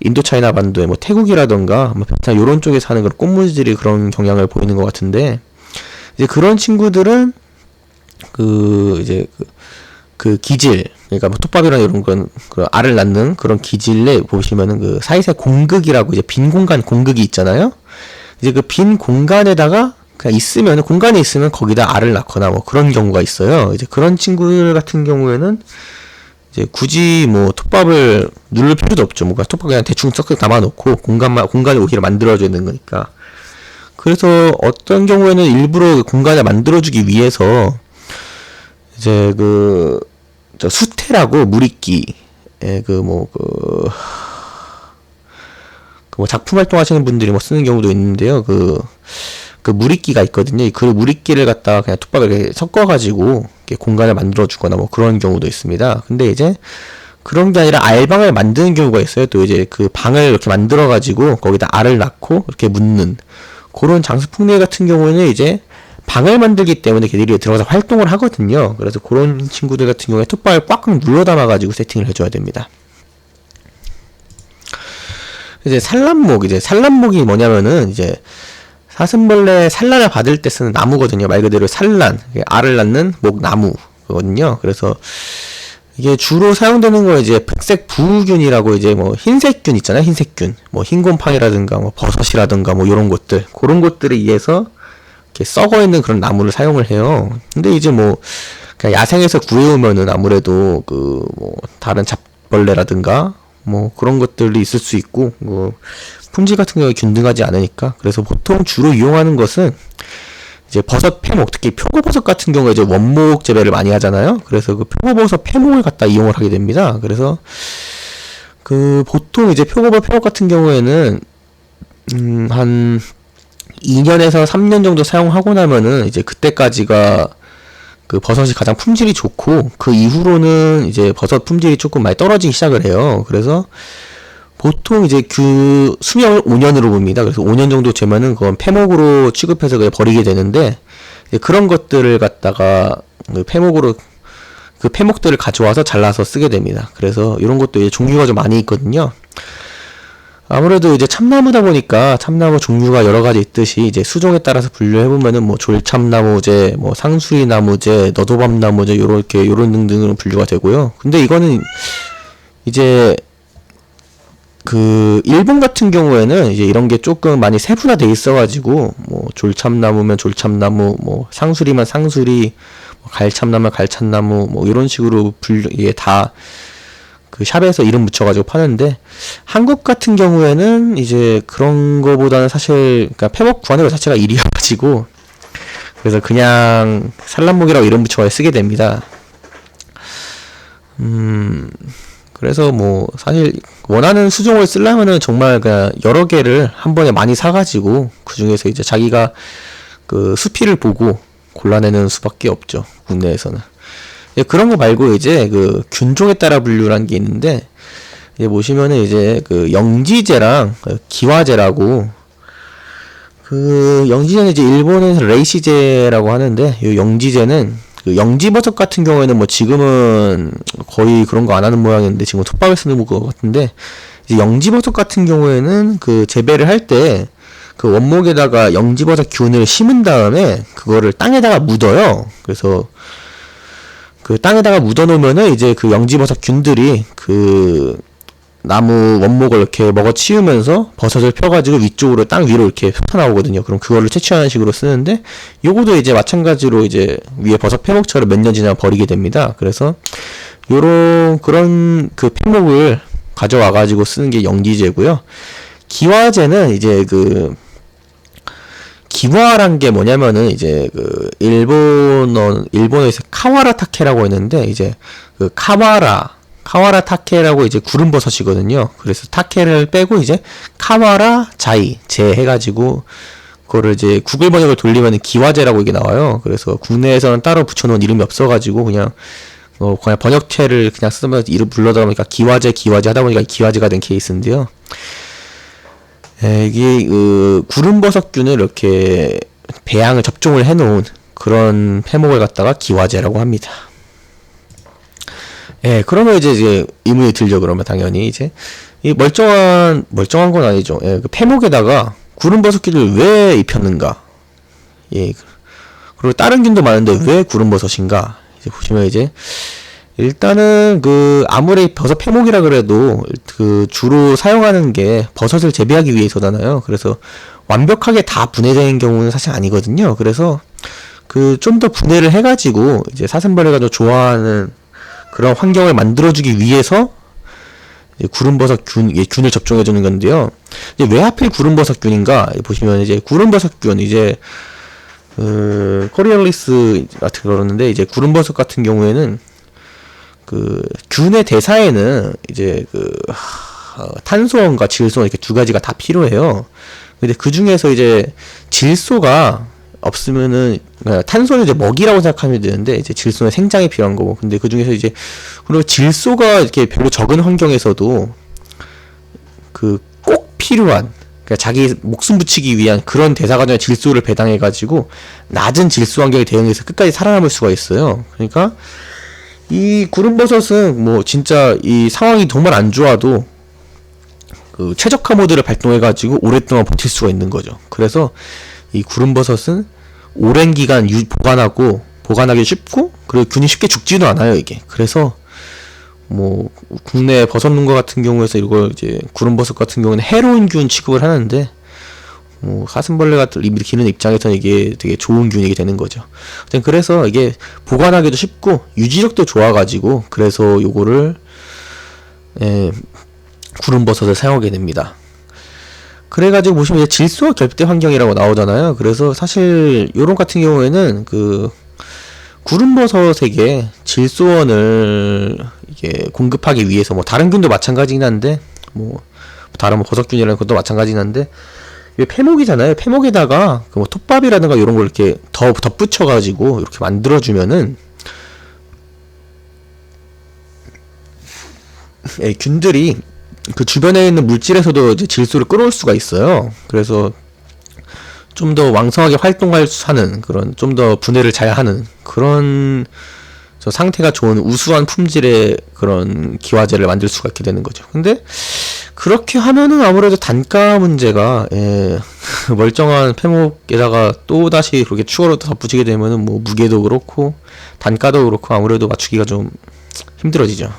인도차이나 반도에 뭐 태국이라던가 뭐 베트남 요런 쪽에 사는 그런 꽃무지들이 그런 경향을 보이는 것 같은데, 이제 그런 친구들은 그 이제 그 기질, 그러니까 뭐 톱밥이랑 이런 건 그 알을 낳는 그런 기질에 보시면은 그 사이사이 공극이라고 이제 빈 공간 공극이 있잖아요. 이제 그 빈 공간에다가 그냥 있으면, 공간에 있으면 거기다 알을 낳거나 뭐 그런 경우가 있어요. 이제 그런 친구들 같은 경우에는 이제 굳이 뭐 톱밥을 누를 필요도 없죠. 뭔가 톱밥 그냥 대충 섞어 담아놓고 공간을 오히려 만들어줘야 되는 거니까. 그래서 어떤 경우에는 일부러 공간을 만들어주기 위해서 이제 저 수태라고 무리끼, 뭐 작품 활동하시는 분들이 뭐 쓰는 경우도 있는데요. 그 무리끼가 있거든요. 그 무리끼를 갖다가 그냥 톱밥에 이렇게 섞어가지고 이렇게 공간을 만들어주거나 뭐 그런 경우도 있습니다. 근데 이제 그런 게 아니라 알방을 만드는 경우가 있어요. 또 이제 그 방을 이렇게 만들어가지고 거기다 알을 낳고 이렇게 묻는 그런 장수풍뎅이 같은 경우에는 이제 방을 만들기 때문에 걔들이 들어가서 활동을 하거든요. 그래서 그런 친구들 같은 경우에 톱밥을 꽉꽉 눌러 담아가지고 세팅을 해줘야 됩니다. 이제 산란목이 뭐냐면은 이제 사슴벌레 산란을 받을 때 쓰는 나무거든요. 말 그대로 산란, 알을 낳는 목나무거든요. 그래서 이게 주로 사용되는 거 이제 백색 부우균이라고 이제 뭐 흰색균 있잖아요. 흰색균. 뭐 흰곰팡이라든가 뭐 버섯이라든가 뭐 요런 것들. 그런 것들에 의해서 이렇게 썩어 있는 그런 나무를 사용을 해요. 근데 이제 뭐 그냥 야생에서 구해오면은 아무래도 그 뭐 다른 잡벌레라든가 뭐 그런 것들이 있을 수 있고, 뭐 품질 같은 경우에 균등하지 않으니까. 그래서 보통 주로 이용하는 것은 이제 버섯 폐목, 특히 표고버섯 같은 경우에 이제 원목 재배를 많이 하잖아요. 그래서 그 표고버섯 폐목을 갖다 이용을 하게 됩니다. 그래서 그 보통 이제 표고버섯 폐목 같은 경우에는 한 2년에서 3년 정도 사용하고 나면은 이제 그때까지가 그 버섯이 가장 품질이 좋고, 그 이후로는 이제 버섯 품질이 조금 많이 떨어지기 시작을 해요. 그래서 보통 이제 그 수명을 5년으로 봅니다. 그래서 5년 정도 되면은 그건 폐목으로 취급해서 그냥 버리게 되는데, 이제 그런 것들을 갖다가 그 폐목들을 가져와서 잘라서 쓰게 됩니다. 그래서 이런 것도 이제 종류가 좀 많이 있거든요. 아무래도 이제 참나무다 보니까 참나무 종류가 여러 가지 있듯이 이제 수종에 따라서 분류해보면은 뭐 졸참나무제, 뭐 상수리나무제, 너도밤나무제 요런 등등으로 분류가 되고요. 근데 이거는 이제 그 일본 같은 경우에는 이제 이런 게 조금 많이 세분화돼 있어가지고 뭐 졸참나무면 졸참나무, 뭐 상수리면 상수리, 뭐 갈참나무면 갈참나무, 뭐 이런 식으로 이게 다 그 샵에서 이름 붙여가지고 파는데, 한국 같은 경우에는 이제 그런 거보다는 사실 그러니까 폐목 구하는 것 자체가 일이어가지고 그래서 그냥 산란목이라고 이름 붙여서 쓰게 됩니다. 그래서 뭐 사실 원하는 수종을 쓰려면은 정말 그냥 여러 개를 한 번에 많이 사가지고 그 중에서 이제 자기가 그 수필을 보고 골라내는 수밖에 없죠, 국내에서는. 그런 거 말고 이제 그 균종에 따라 분류라는 게 있는데, 이제 보시면은 이제 그 영지제랑 그 기화제라고 그 영지제는 이제 일본에서 레이시제라고 하는데, 이 영지제는 그 영지버섯 같은 경우에는 뭐 지금은 거의 그런 거 안 하는 모양인데, 지금 톱밥에 쓰는 것 같은데, 이제 영지버섯 같은 경우에는 그 재배를 할 때 그 원목에다가 영지버섯 균을 심은 다음에 그거를 땅에다가 묻어요. 그래서 그 땅에다가 묻어 놓으면은 이제 그 영지버섯 균들이 그 나무 원목을 이렇게 먹어 치우면서 버섯을 펴가지고 위쪽으로 땅 위로 이렇게 솟아나오거든요. 그럼 그거를 채취하는 식으로 쓰는데, 요거도 이제 마찬가지로 이제 위에 버섯 폐목처럼 몇 년 지나면 버리게 됩니다. 그래서 요런 그런 그 폐목을 가져와가지고 쓰는 게 영지제고요. 기와제는 이제 그 기와란 게 뭐냐면은 이제 그 일본어에서 카와라 타케라고 했는데, 이제 그 카와라 타케라고 이제 구름버섯이거든요. 그래서 타케를 빼고 이제 카와라 자이 제 해가지고 그거를 이제 구글 번역을 돌리면 기와제라고 이게 나와요. 그래서 국내에서는 따로 붙여놓은 이름이 없어가지고 그냥 번역체를 그냥 쓰면 이름 불러다 보니까 기와제 하다 보니까 기와제가 된 케이스인데요. 이게 그 구름버섯균을 이렇게 배양을 접종을 해놓은 그런 폐목을 갖다가 기와제라고 합니다. 그러면 이제 의문이 들죠. 그러면 당연히 이제 이 멀쩡한 건 아니죠. 그 폐목에다가 구름버섯균을 왜 입혔는가? 그리고 다른 균도 많은데 왜 구름버섯인가? 이제 보시면 이제 일단은 그 아무리 버섯 폐목이라 그래도 그 주로 사용하는 게 버섯을 재배하기 위해서잖아요. 그래서 완벽하게 다 분해되는 경우는 사실 아니거든요. 그래서 그 좀 더 분해를 해가지고 이제 사슴벌레가 더 좋아하는 그런 환경을 만들어주기 위해서 구름버섯 균을 접종해주는 건데요. 이제 왜 하필 구름버섯균인가? 보시면 이제 구름버섯균 이제 코리올리스 같은 그러는데, 이제 구름버섯 같은 경우에는 그 균의 대사에는 이제 그 탄소원과 질소원 이렇게 두 가지가 다 필요해요. 근데 그 중에서 이제 질소가 없으면은, 탄소는 이제 먹이라고 생각하면 되는데, 이제 질소는 생장이 필요한 거고. 근데 그 중에서 이제 그리고 질소가 이렇게 별로 적은 환경에서도 그 꼭 필요한, 그러니까 자기 목숨 붙이기 위한 그런 대사 과정에 질소를 배당해가지고 낮은 질소 환경에 대응해서 끝까지 살아남을 수가 있어요. 그러니까 이 구름버섯은 뭐 진짜 이 상황이 정말 안 좋아도 그 최적화 모드를 발동해가지고 오랫동안 버틸 수가 있는 거죠. 그래서 이 구름버섯은 오랜 기간 보관하기 쉽고, 그리고 균이 쉽게 죽지도 않아요, 이게. 그래서 뭐 국내 버섯 농가 같은 경우에서 이걸 이제 구름버섯 같은 경우는 해로운 균 취급을 하는데, 뭐 사슴벌레 같은 기르는 입장에서는 이게 되게 좋은 균이 되는 거죠. 그래서 이게 보관하기도 쉽고 유지력도 좋아가지고, 그래서 요거를 구름버섯을 사용하게 됩니다. 그래가지고 보시면 이제 질소와 결핍대 환경이라고 나오잖아요. 그래서 사실 요런 같은 경우에는 그 구름버섯에게 질소원을 이게 공급하기 위해서, 뭐 다른 균도 마찬가지긴 한데, 뭐 다른 버섯균이라는 것도 마찬가지긴 한데, 이게 폐목이잖아요. 폐목에다가 그 뭐 톱밥이라든가 이런 걸 이렇게 덧붙여가지고 이렇게 만들어주면은 균들이 그 주변에 있는 물질에서도 이제 질소를 끌어올 수가 있어요. 그래서 좀 더 왕성하게 활동하는 그런, 좀 더 분해를 잘 하는 그런 상태가 좋은 우수한 품질의 그런 기와제를 만들 수가 있게 되는 거죠. 근데 그렇게 하면은 아무래도 단가 문제가, 멀쩡한 폐목에다가 또 다시 그렇게 추가로 덧붙이게 되면은 뭐 무게도 그렇고 단가도 그렇고 아무래도 맞추기가 좀 힘들어지죠.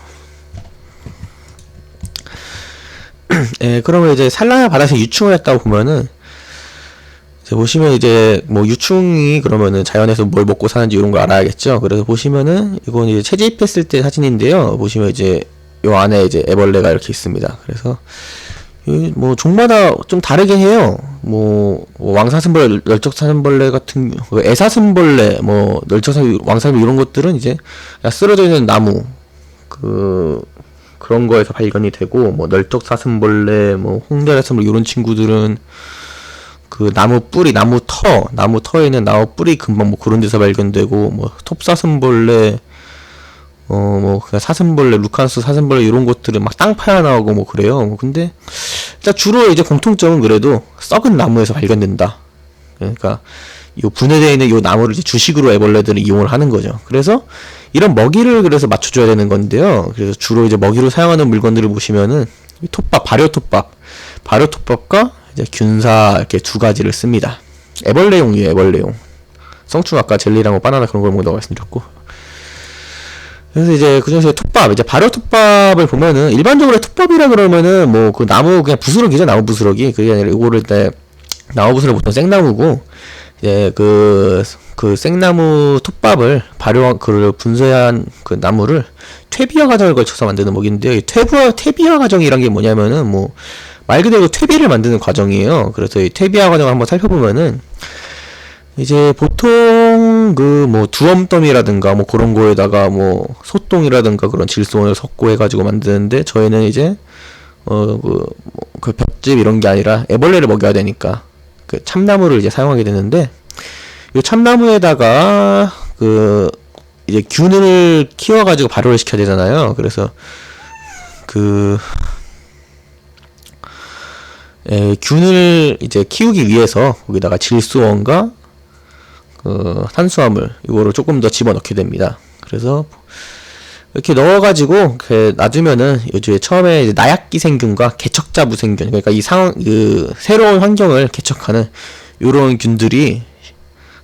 그러면 이제 산란을 받아서 유충을 했다고 보면은, 이제 보시면 이제 뭐 유충이 그러면은 자연에서 뭘 먹고 사는지 이런 걸 알아야겠죠. 그래서 보시면은 이건 이제 채집했을 때 사진인데요. 보시면 이제 요 안에 이제 애벌레가 이렇게 있습니다. 그래서 뭐 종마다 좀 다르게 해요. 뭐 왕사슴벌레, 널쩍사슴벌레 같은, 애사슴벌레, 뭐 왕사슴벌레 이런 것들은 이제 쓰러져 있는 나무 그런 거에서 발견이 되고, 뭐 널쩍사슴벌레, 뭐 홍대사슴벌레 이런 친구들은 그 나무 터에 있는 나무 뿌리 금방 뭐 그런 데서 발견되고, 뭐 톱사슴벌레, 뭐 그냥 사슴벌레, 루칸스 사슴벌레 이런 것들은 막 땅 파야 나오고 뭐 그래요. 근데 일단 주로 이제 공통점은 그래도 썩은 나무에서 발견된다. 그러니까 요 분해되어 있는 요 나무를 이제 주식으로 애벌레들을 이용을 하는 거죠. 그래서 이런 먹이를 그래서 맞춰줘야 되는 건데요. 그래서 주로 이제 먹이로 사용하는 물건들을 보시면은 톱밥, 발효톱밥과 이제 균사 이렇게 두 가지를 씁니다. 애벌레용이에요, 애벌레용. 성충 아까 젤리랑 뭐 바나나 그런 걸 먹는다고 말씀드렸고. 그래서 이제 그중에서 톱밥, 이제 발효톱밥을 보면은 일반적으로 톱밥이라 그러면은 뭐 그 나무 그냥 부스러기죠, 나무 부스러기. 그게 아니라 이거를 때 나무 부스러기 보통 생나무고 이제 그 생나무 톱밥을 그를 분쇄한 그 나무를 퇴비화 과정을 거쳐서 만드는 먹인데요. 이 퇴비화 과정이란 게 뭐냐면은 뭐 말 그대로 퇴비를 만드는 과정이에요. 그래서 이 퇴비화 과정을 한번 살펴보면은 이제 보통 그 뭐 두엄더미라든가 뭐 그런 거에다가 뭐 소똥이라든가 그런 질소원을 섞고 해가지고 만드는데 저희는 이제 그 볏짚 이런 게 아니라 애벌레를 먹여야 되니까 그 참나무를 이제 사용하게 되는데 이 참나무에다가 그 이제 균을 키워가지고 발효를 시켜야 되잖아요. 그래서 균을 이제 키우기 위해서 거기다가 질소원과 그 탄수화물 이거를 조금 더 집어넣게 됩니다. 그래서 이렇게 넣어가지고 이렇게 놔두면은 요즘에 처음에 이제 나약기생균과 개척자 무생균, 그러니까 이 그 새로운 환경을 개척하는 요런 균들이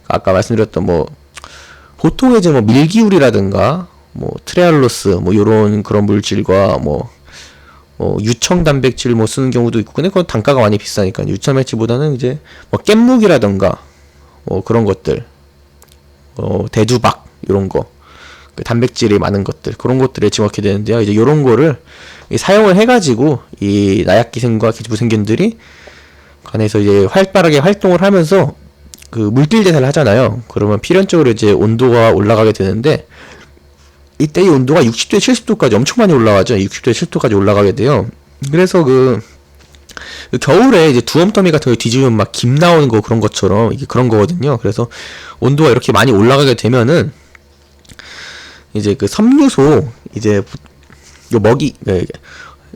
아까 말씀드렸던 뭐 보통 이제 뭐 밀기울이라든가 뭐 트레알로스 뭐 요런 그런 물질과 뭐 유청 단백질 뭐 쓰는 경우도 있고, 근데 그건 단가가 많이 비싸니까 유청 단백질보다는 이제 뭐 깻묵이라든가 뭐 그런 것들, 대두박 요런 거, 그 단백질이 많은 것들, 그런 것들을 집어넣게 되는데요. 이제 요런 거를 사용을 해가지고 이 나약기생과 무생균들이 간에서 이제 활발하게 활동을 하면서 그 물질 대사를 하잖아요. 그러면 필연적으로 이제 온도가 올라가게 되는데 이때 이 온도가 60도, 70도까지 엄청 많이 올라가죠. 60도, 70도까지 올라가게 돼요. 그래서 그 겨울에 이제 두엄더미 같은 거 뒤집으면 막 김 나오는 거 그런 것처럼 이게 그런 거거든요. 그래서 온도가 이렇게 많이 올라가게 되면은 이제 그 섬유소 이제 요 먹이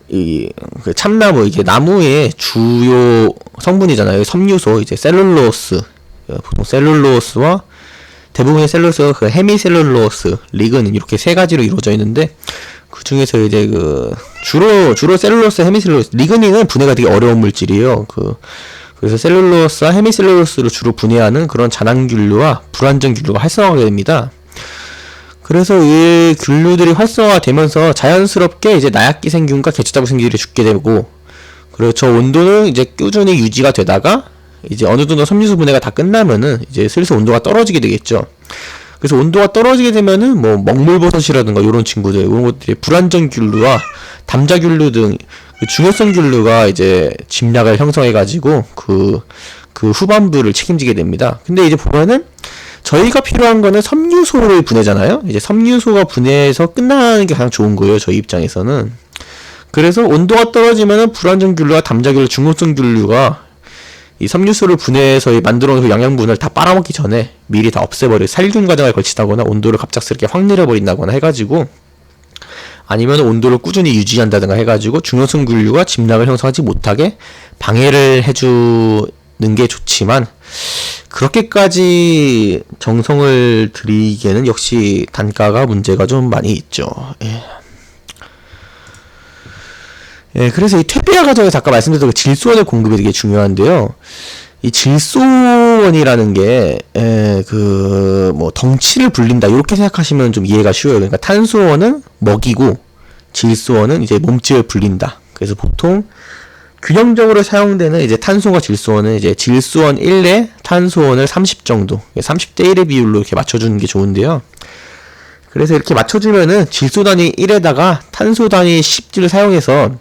그 참나무 이게 나무의 주요 성분이잖아요. 섬유소 이제 셀룰로스, 보통 셀룰로스와 대부분의 셀룰로스가 그 헤미셀룰로스, 리그닌 이렇게 세 가지로 이루어져 있는데 그 중에서 이제 그 주로 셀룰로스, 헤미셀룰로스, 리그닌은 분해가 되게 어려운 물질이에요. 그래서 셀룰로스와 헤미셀룰로스를 주로 분해하는 그런 잔항균류와 불완전균류가 활성화가 됩니다. 그래서 이 균류들이 활성화되면서 자연스럽게 이제 나약기생균과 개척자무생균들이 죽게 되고, 그리고 저 온도는 이제 꾸준히 유지가 되다가 이제 어느 정도 섬유소 분해가 다 끝나면은 이제 슬슬 온도가 떨어지게 되겠죠. 그래서 온도가 떨어지게 되면은 뭐 먹물버섯이라든가 이런 친구들, 이런 것들이 불완전균류와 담자균류 등 중요성균류가 이제 집약을 형성해가지고 그 후반부를 책임지게 됩니다. 근데 이제 보면은 저희가 필요한 거는 섬유소를 분해잖아요. 이제 섬유소가 분해해서 끝나는 게 가장 좋은 거예요, 저희 입장에서는. 그래서 온도가 떨어지면은 불완전균류와 담자균류, 중요성균류가 이 섬유소를 분해해서 만들어 놓은 그 영양분을 다 빨아먹기 전에 미리 다 없애버려, 살균 과정을 거치다거나 온도를 갑작스럽게 확 내려버린다거나 해가지고, 아니면 온도를 꾸준히 유지한다든가 해가지고 중요성균류가 집약을 형성하지 못하게 방해를 해주는 게 좋지만, 그렇게까지 정성을 들이기에는 역시 단가가 문제가 좀 많이 있죠. 예, 그래서 이 퇴비화 과정에서 아까 말씀드렸던 그 질소원의 공급이 되게 중요한데요. 이 질소원이라는 게, 뭐, 덩치를 불린다, 이렇게 생각하시면 좀 이해가 쉬워요. 그러니까 탄수원은 먹이고, 질소원은 이제 몸집을 불린다. 그래서 보통, 균형적으로 사용되는 이제 탄소와 질소원은 이제 질소원 1에 탄소원을 30 정도, 30대 1의 비율로 이렇게 맞춰주는 게 좋은데요. 그래서 이렇게 맞춰주면은 질소 단위 1에다가 탄소 단위 10을 사용해서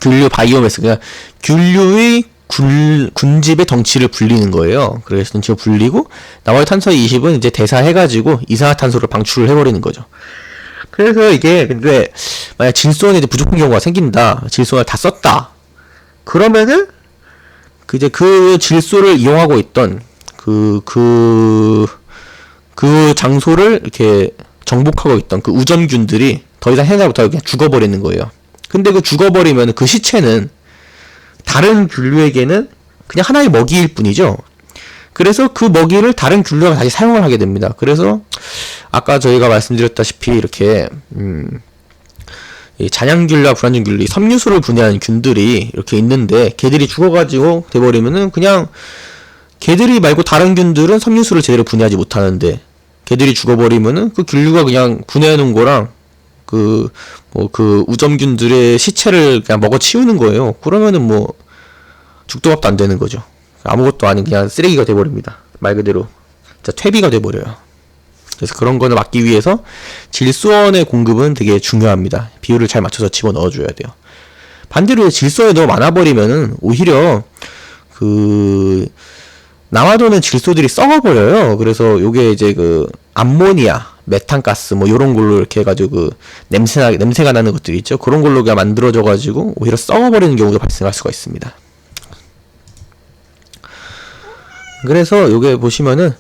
균류 바이오매스, 그러니까 균류의 군집의 덩치를 불리는 거예요. 그래서 덩치를 불리고 나머지 탄소 20은 이제 대사해가지고 이산화탄소를 방출을 해버리는 거죠. 그래서 이게 근데 만약 질소원이 이제 부족한 경우가 생긴다, 질소를 다 썼다, 그러면은 이제 그 질소를 이용하고 있던 그 장소를 이렇게 정복하고 있던 그 우점균들이 더 이상 해내지 못하고 그냥 죽어버리는 거예요. 근데 그 죽어버리면 그 시체는 다른 균류에게는 그냥 하나의 먹이일 뿐이죠. 그래서 그 먹이를 다른 균류가 다시 사용을 하게 됩니다. 그래서 아까 저희가 말씀드렸다시피 이렇게 이 잔향균류와 불완전균류, 섬유수를 분해하는 균들이 이렇게 있는데 걔들이 죽어가지고 돼버리면은 그냥 걔들이 말고 다른 균들은 섬유수를 제대로 분해하지 못하는데 걔들이 죽어버리면은 그 균류가 그냥 분해해놓은 거랑 그 우점균들의 시체를 그냥 먹어 치우는 거예요. 그러면은 뭐 죽도 밥도 안 되는 거죠. 아무것도 아닌 그냥 쓰레기가 돼버립니다. 말 그대로 진짜 퇴비가 돼버려요. 그래서 그런 거는 막기 위해서 질소원의 공급은 되게 중요합니다. 비율을 잘 맞춰서 집어넣어줘야 돼요. 반대로 질소에 너무 많아버리면은 오히려 남아도는 질소들이 썩어버려요. 그래서 요게 이제 암모니아, 메탄가스 뭐 요런 걸로 이렇게 해가지고 냄새가 나는 것들이 있죠. 그런 걸로 그냥 만들어져가지고 오히려 썩어버리는 경우도 발생할 수가 있습니다. 그래서 요게 보시면은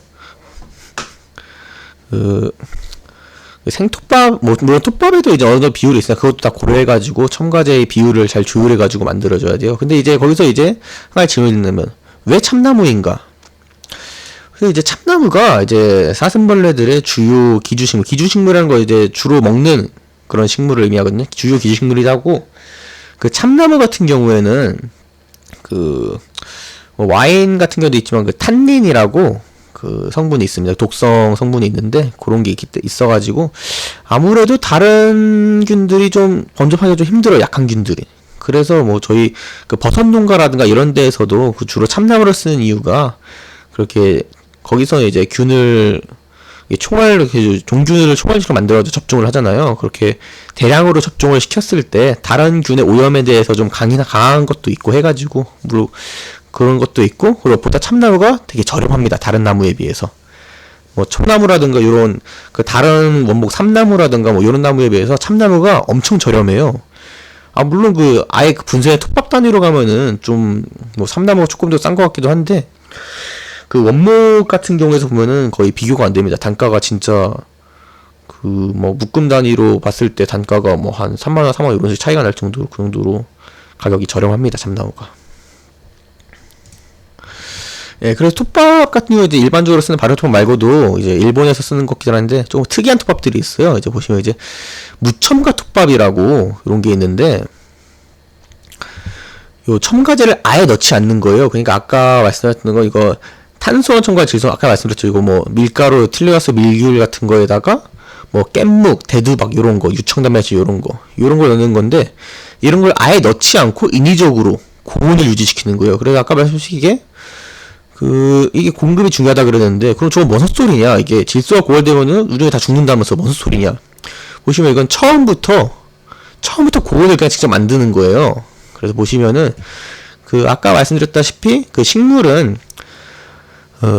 생톱밥, 물론 톱밥에도 이제 어느 정도 비율이 있어요. 그것도 다 고려해가지고 첨가제의 비율을 잘 조율해가지고 만들어줘야 돼요. 근데 이제 거기서 이제 하나의 질문이 있냐면 왜 참나무인가? 그래서 이제 참나무가 이제 사슴벌레들의 주요 기주식물, 기주식물이라는 거 이제 주로 먹는 그런 식물을 의미하거든요. 주요 기주식물이라고. 그 참나무 같은 경우에는 와인 같은 경우도 있지만 탄닌이라고 성분이 있습니다. 독성 성분이 있는데 그런 게 있어가지고 아무래도 다른 균들이 좀 범접하기가 좀 힘들어요. 약한 균들이. 그래서 뭐 저희 버섯 농가라든가 이런 데에서도 주로 참나무를 쓰는 이유가 그렇게 거기서 이제 균을 종균을 총알식으로 만들어서 접종을 하잖아요. 그렇게 대량으로 접종을 시켰을 때 다른 균의 오염에 대해서 좀 강한 것도 있고 해가지고 물론 그런 것도 있고, 그리고 보다 참나무가 되게 저렴합니다. 다른 나무에 비해서. 뭐 청나무라든가 요런 다른 원목 삼나무라든가 뭐 요런 나무에 비해서 참나무가 엄청 저렴해요. 물론 아예 분쇄의 톱밥 단위로 가면은 좀 뭐 삼나무가 조금 더 싼 것 같기도 한데 원목 같은 경우에서 보면은 거의 비교가 안 됩니다. 단가가 진짜 뭐 묶음 단위로 봤을 때 단가가 뭐 한 3만원, 4만원 이런 식으로 차이가 날 정도로 그 정도로 가격이 저렴합니다. 참나무가. 예, 그래서 톱밥 같은 경우에 이제 일반적으로 쓰는 발효톱밥 말고도 이제 일본에서 쓰는 것기도 한데 좀 특이한 톱밥들이 있어요. 이제 보시면 이제 무첨가 톱밥이라고 이런 게 있는데 요 첨가제를 아예 넣지 않는 거예요. 그러니까 아까 말씀드렸던 거 이거 탄수화 첨가 질소 아까 말씀드렸죠. 이거 뭐 밀가루, 틸리아스 밀귤 같은 거에다가 뭐 깻묵, 대두박 요런 거, 유청단맛이 요런 걸 넣는 건데 이런 걸 아예 넣지 않고 인위적으로 고온을 유지시키는 거예요. 그래서 아까 말씀드린 게 이게 공급이 중요하다 그러는데, 그럼 저건 뭔 소리냐? 이게 질소가 고갈되면은 우중에 다 죽는다면서 뭔 소리냐? 보시면 이건 처음부터 고온을 그냥 직접 만드는 거예요. 그래서 보시면은, 아까 말씀드렸다시피, 식물은,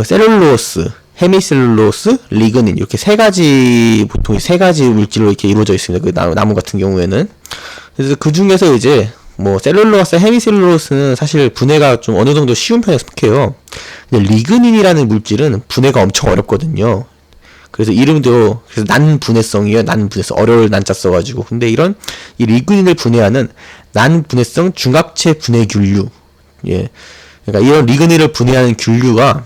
셀룰로스, 헤미셀룰로스, 리그닌, 이렇게 보통 세 가지 물질로 이렇게 이루어져 있습니다. 나무 같은 경우에는. 그래서 그 중에서 이제, 셀룰로스, 헤미셀룰로스는 사실 분해가 좀 어느 정도 쉬운 편에 속해요. 근데 리그닌이라는 물질은 분해가 엄청 어렵거든요. 그래서 이름도, 난분해성이에요. 난분해성. 어려울 난자 써가지고. 근데 이 리그닌을 분해하는 난분해성 중합체 분해균류. 예. 그러니까 이런 리그닌을 분해하는 균류가,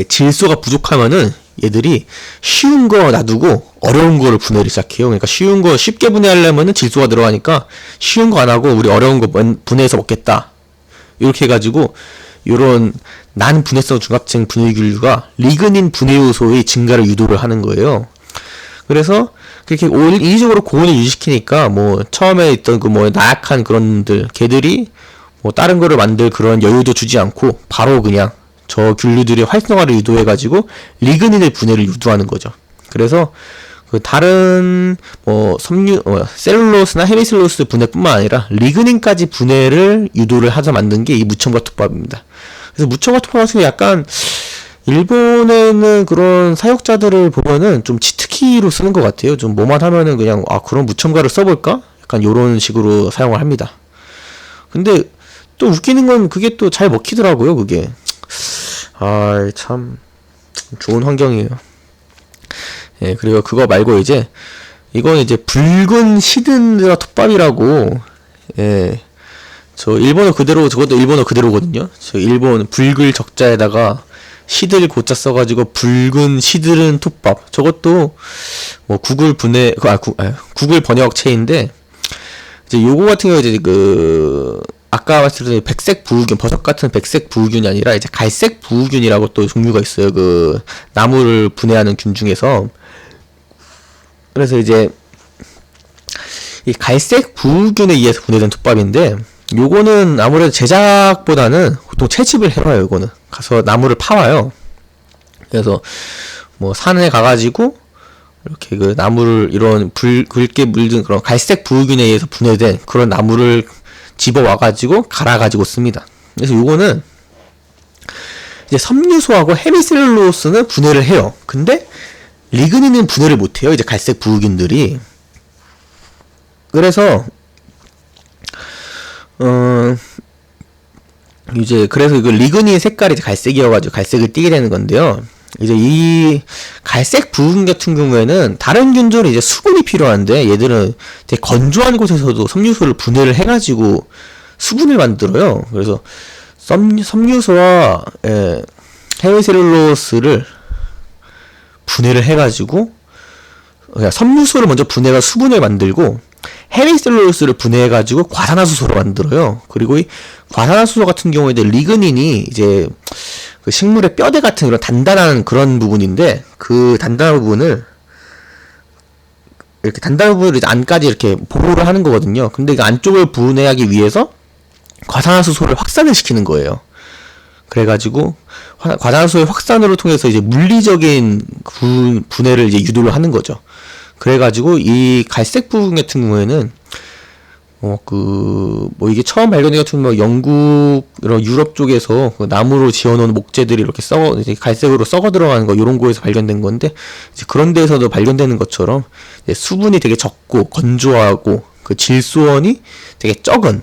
질소가 부족하면은 얘들이 쉬운 거 놔두고 어려운 거를 분해를 시작해요. 그러니까 쉬운 거 쉽게 분해하려면은 질소가 들어가니까 쉬운 거 안 하고 우리 어려운 거 분해해서 먹겠다. 이렇게 해가지고 요런 난분해성 중합층 분해균류가 리그닌 분해 요소의 증가를 유도를 하는 거예요. 그래서 그렇게 인위적으로 고온을 유지시키니까 뭐 처음에 있던 나약한 그런들 걔들이 뭐 다른 거를 만들 그런 여유도 주지 않고 바로 그냥 저 균류들의 활성화를 유도해가지고 리그닌의 분해를 유도하는 거죠. 그래서 다른 셀룰로스나 헤미셀룰로스 분해뿐만 아니라 리그닌까지 분해를 유도를 하자 만든 게 이 무첨가 톱밥입니다. 그래서 무첨가 톱밥 같은 게 약간 일본에는 그런 사육자들을 보면은 좀 치트키로 쓰는 것 같아요. 좀 뭐만 하면은 그냥 그런 무첨가를 써볼까? 약간 요런 식으로 사용을 합니다. 근데 또 웃기는 건 그게 또 잘 먹히더라고요. 그게. 참 좋은 환경이에요. 예, 그리고 그거 말고 이건 이제 붉은 시든드라 톱밥이라고, 예, 저것도 일본어 그대로거든요. 저 일본 붉을 적자에다가 시들 고자 써가지고 붉은 시들은 톱밥. 저것도 뭐 구글 번역체인데, 이제 요거 같은 경우에 이제 아까 말씀드린 백색 부우균, 버섯 같은 백색 부우균이 아니라 이제 갈색 부우균이라고 또 종류가 있어요. 나무를 분해하는 균 중에서. 그래서 이제 이 갈색 부우균에 의해서 분해된 톱밥인데, 요거는 아무래도 제작보다는 보통 채집을 해와요. 요거는 가서 나무를 파와요. 그래서 뭐 산에 가가지고 이렇게 나무를 이런 붉게 물든 그런 갈색 부우균에 의해서 분해된 그런 나무를 집어와가지고 갈아가지고 씁니다. 그래서 요거는 이제 섬유소하고 헤미셀룰로스는 분해를 해요. 근데 리그닌은 분해를 못해요. 이제 갈색 부우균들이. 그래서 그래서 리그닌 색깔이 갈색이어가지고 갈색을 띠게 되는 건데요. 이제 이 갈색 부분 같은 경우에는 다른 균들은 이제 수분이 필요한데, 얘들은 되게 건조한 곳에서도 섬유소를 분해를 해가지고 수분을 만들어요. 그래서 섬유소와 헤미셀룰로스를 분해를 해가지고, 그러니까 섬유소를 먼저 분해가 수분을 만들고, 헤미셀룰로스를 분해해가지고 과산화수소를 만들어요. 그리고 이 과산화수소 같은 경우에 이제 리그닌이 이제 식물의 뼈대 같은 그런 단단한 그런 부분인데, 그 단단한 부분을 이제 안까지 이렇게 보호를 하는 거거든요. 근데 그 안쪽을 분해하기 위해서 과산화수소를 확산을 시키는 거예요. 그래가지고 과산화수소의 확산으로 통해서 이제 물리적인 분해를 이제 유도를 하는 거죠. 그래가지고 이 갈색 부분 같은 경우에는 이게 처음 발견된 같은 영국, 이런 유럽 쪽에서 나무로 지어놓은 목재들이 이렇게 이제 갈색으로 썩어 들어가는 거, 요런 거에서 발견된 건데, 이제 그런 데에서도 발견되는 것처럼 이제 수분이 되게 적고 건조하고 그 질소원이 되게 적은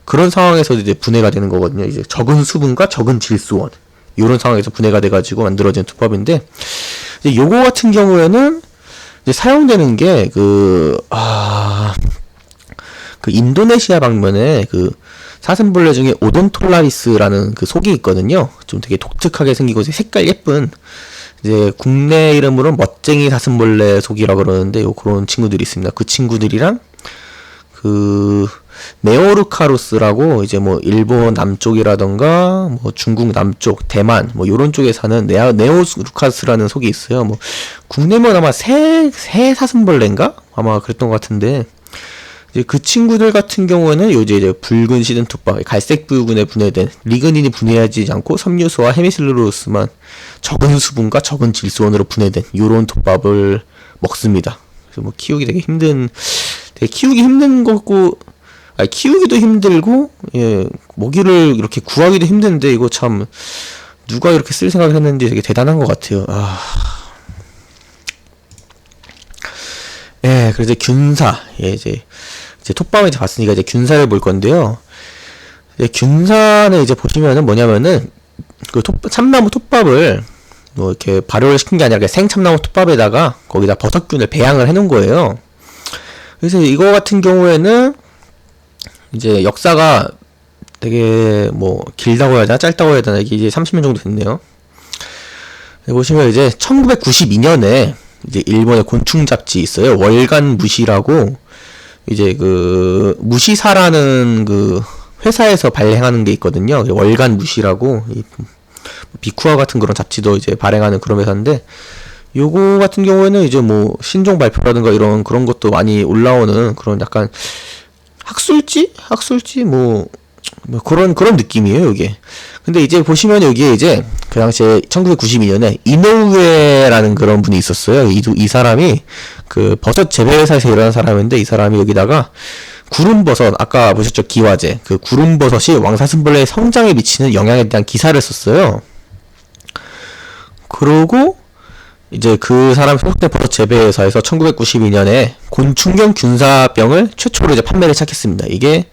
그런 상황에서 이제 분해가 되는 거거든요. 이제 적은 수분과 적은 질소원, 요런 상황에서 분해가 돼가지고 만들어진 투법인데, 이제 요거 같은 경우에는 이제 사용되는 게 인도네시아 방면에 사슴벌레 중에 오돈톨라리스라는 속이 있거든요. 좀 되게 독특하게 생기고 색깔 예쁜, 이제 국내 이름으로는 멋쟁이 사슴벌레 속이라고 그러는데, 그런 친구들이 있습니다. 그 친구들이랑 네오루카루스라고 이제 뭐 일본 남쪽이라던가 뭐 중국 남쪽, 대만 뭐 요런 쪽에 사는 네오루카루스라는 속이 있어요. 뭐 국내면 아마 새 사슴벌레인가? 아마 그랬던 것 같은데, 이제 그 친구들 같은 경우에는 이제 붉은 시든 톱밥, 갈색 부분에 분해된 리그닌이 분해하지 않고 섬유소와 헤미셀룰로스만 적은 수분과 적은 질소원으로 분해된 요런 톱밥을 먹습니다. 그래서 뭐 키우기 되게 키우기 힘든 거고, 키우기도 힘들고, 먹이를 이렇게 구하기도 힘든데, 이거 참 누가 이렇게 쓸 생각을 했는지 되게 대단한 것 같아요. 그래서 균사, 이제 톱밥을 이제 봤으니까 이제 균사를 볼 건데요. 이제 균사는 이제 보시면은 뭐냐면은 참나무 톱밥을 뭐 이렇게 발효를 시킨 게 아니라 그냥 생참나무 톱밥에다가 거기다 버섯균을 배양을 해놓은 거예요. 그래서 이거 같은 경우에는 이제 역사가 되게 뭐 길다고 해야 되나 짧다고 해야 되나, 이게 이제 30년 정도 됐네요. 보시면 이제 1992년에 이제 일본의 곤충 잡지 있어요. 월간 무시라고, 이제 무시사라는 회사에서 발행하는 게 있거든요. 월간 무시라고, 비쿠아 같은 그런 잡지도 이제 발행하는 그런 회사인데, 요거 같은 경우에는 이제 뭐 신종 발표라든가 이런 그런 것도 많이 올라오는 그런 약간 학술지 뭐 그런 느낌이에요, 이게. 근데 이제 보시면 여기에 이제 그 당시에 1992년에 이노우에라는 그런 분이 있었어요. 이 사람이 버섯 재배회사에서 일하는 사람인데, 이 사람이 여기다가 구름버섯, 아까 보셨죠, 기화제, 구름버섯이 왕사슴벌레의 성장에 미치는 영향에 대한 기사를 썼어요. 그러고 이제 그 사람이 소속된 버섯 재배회사에서 1992년에 곤충경 균사병을 최초로 이제 판매를 시작했습니다. 이게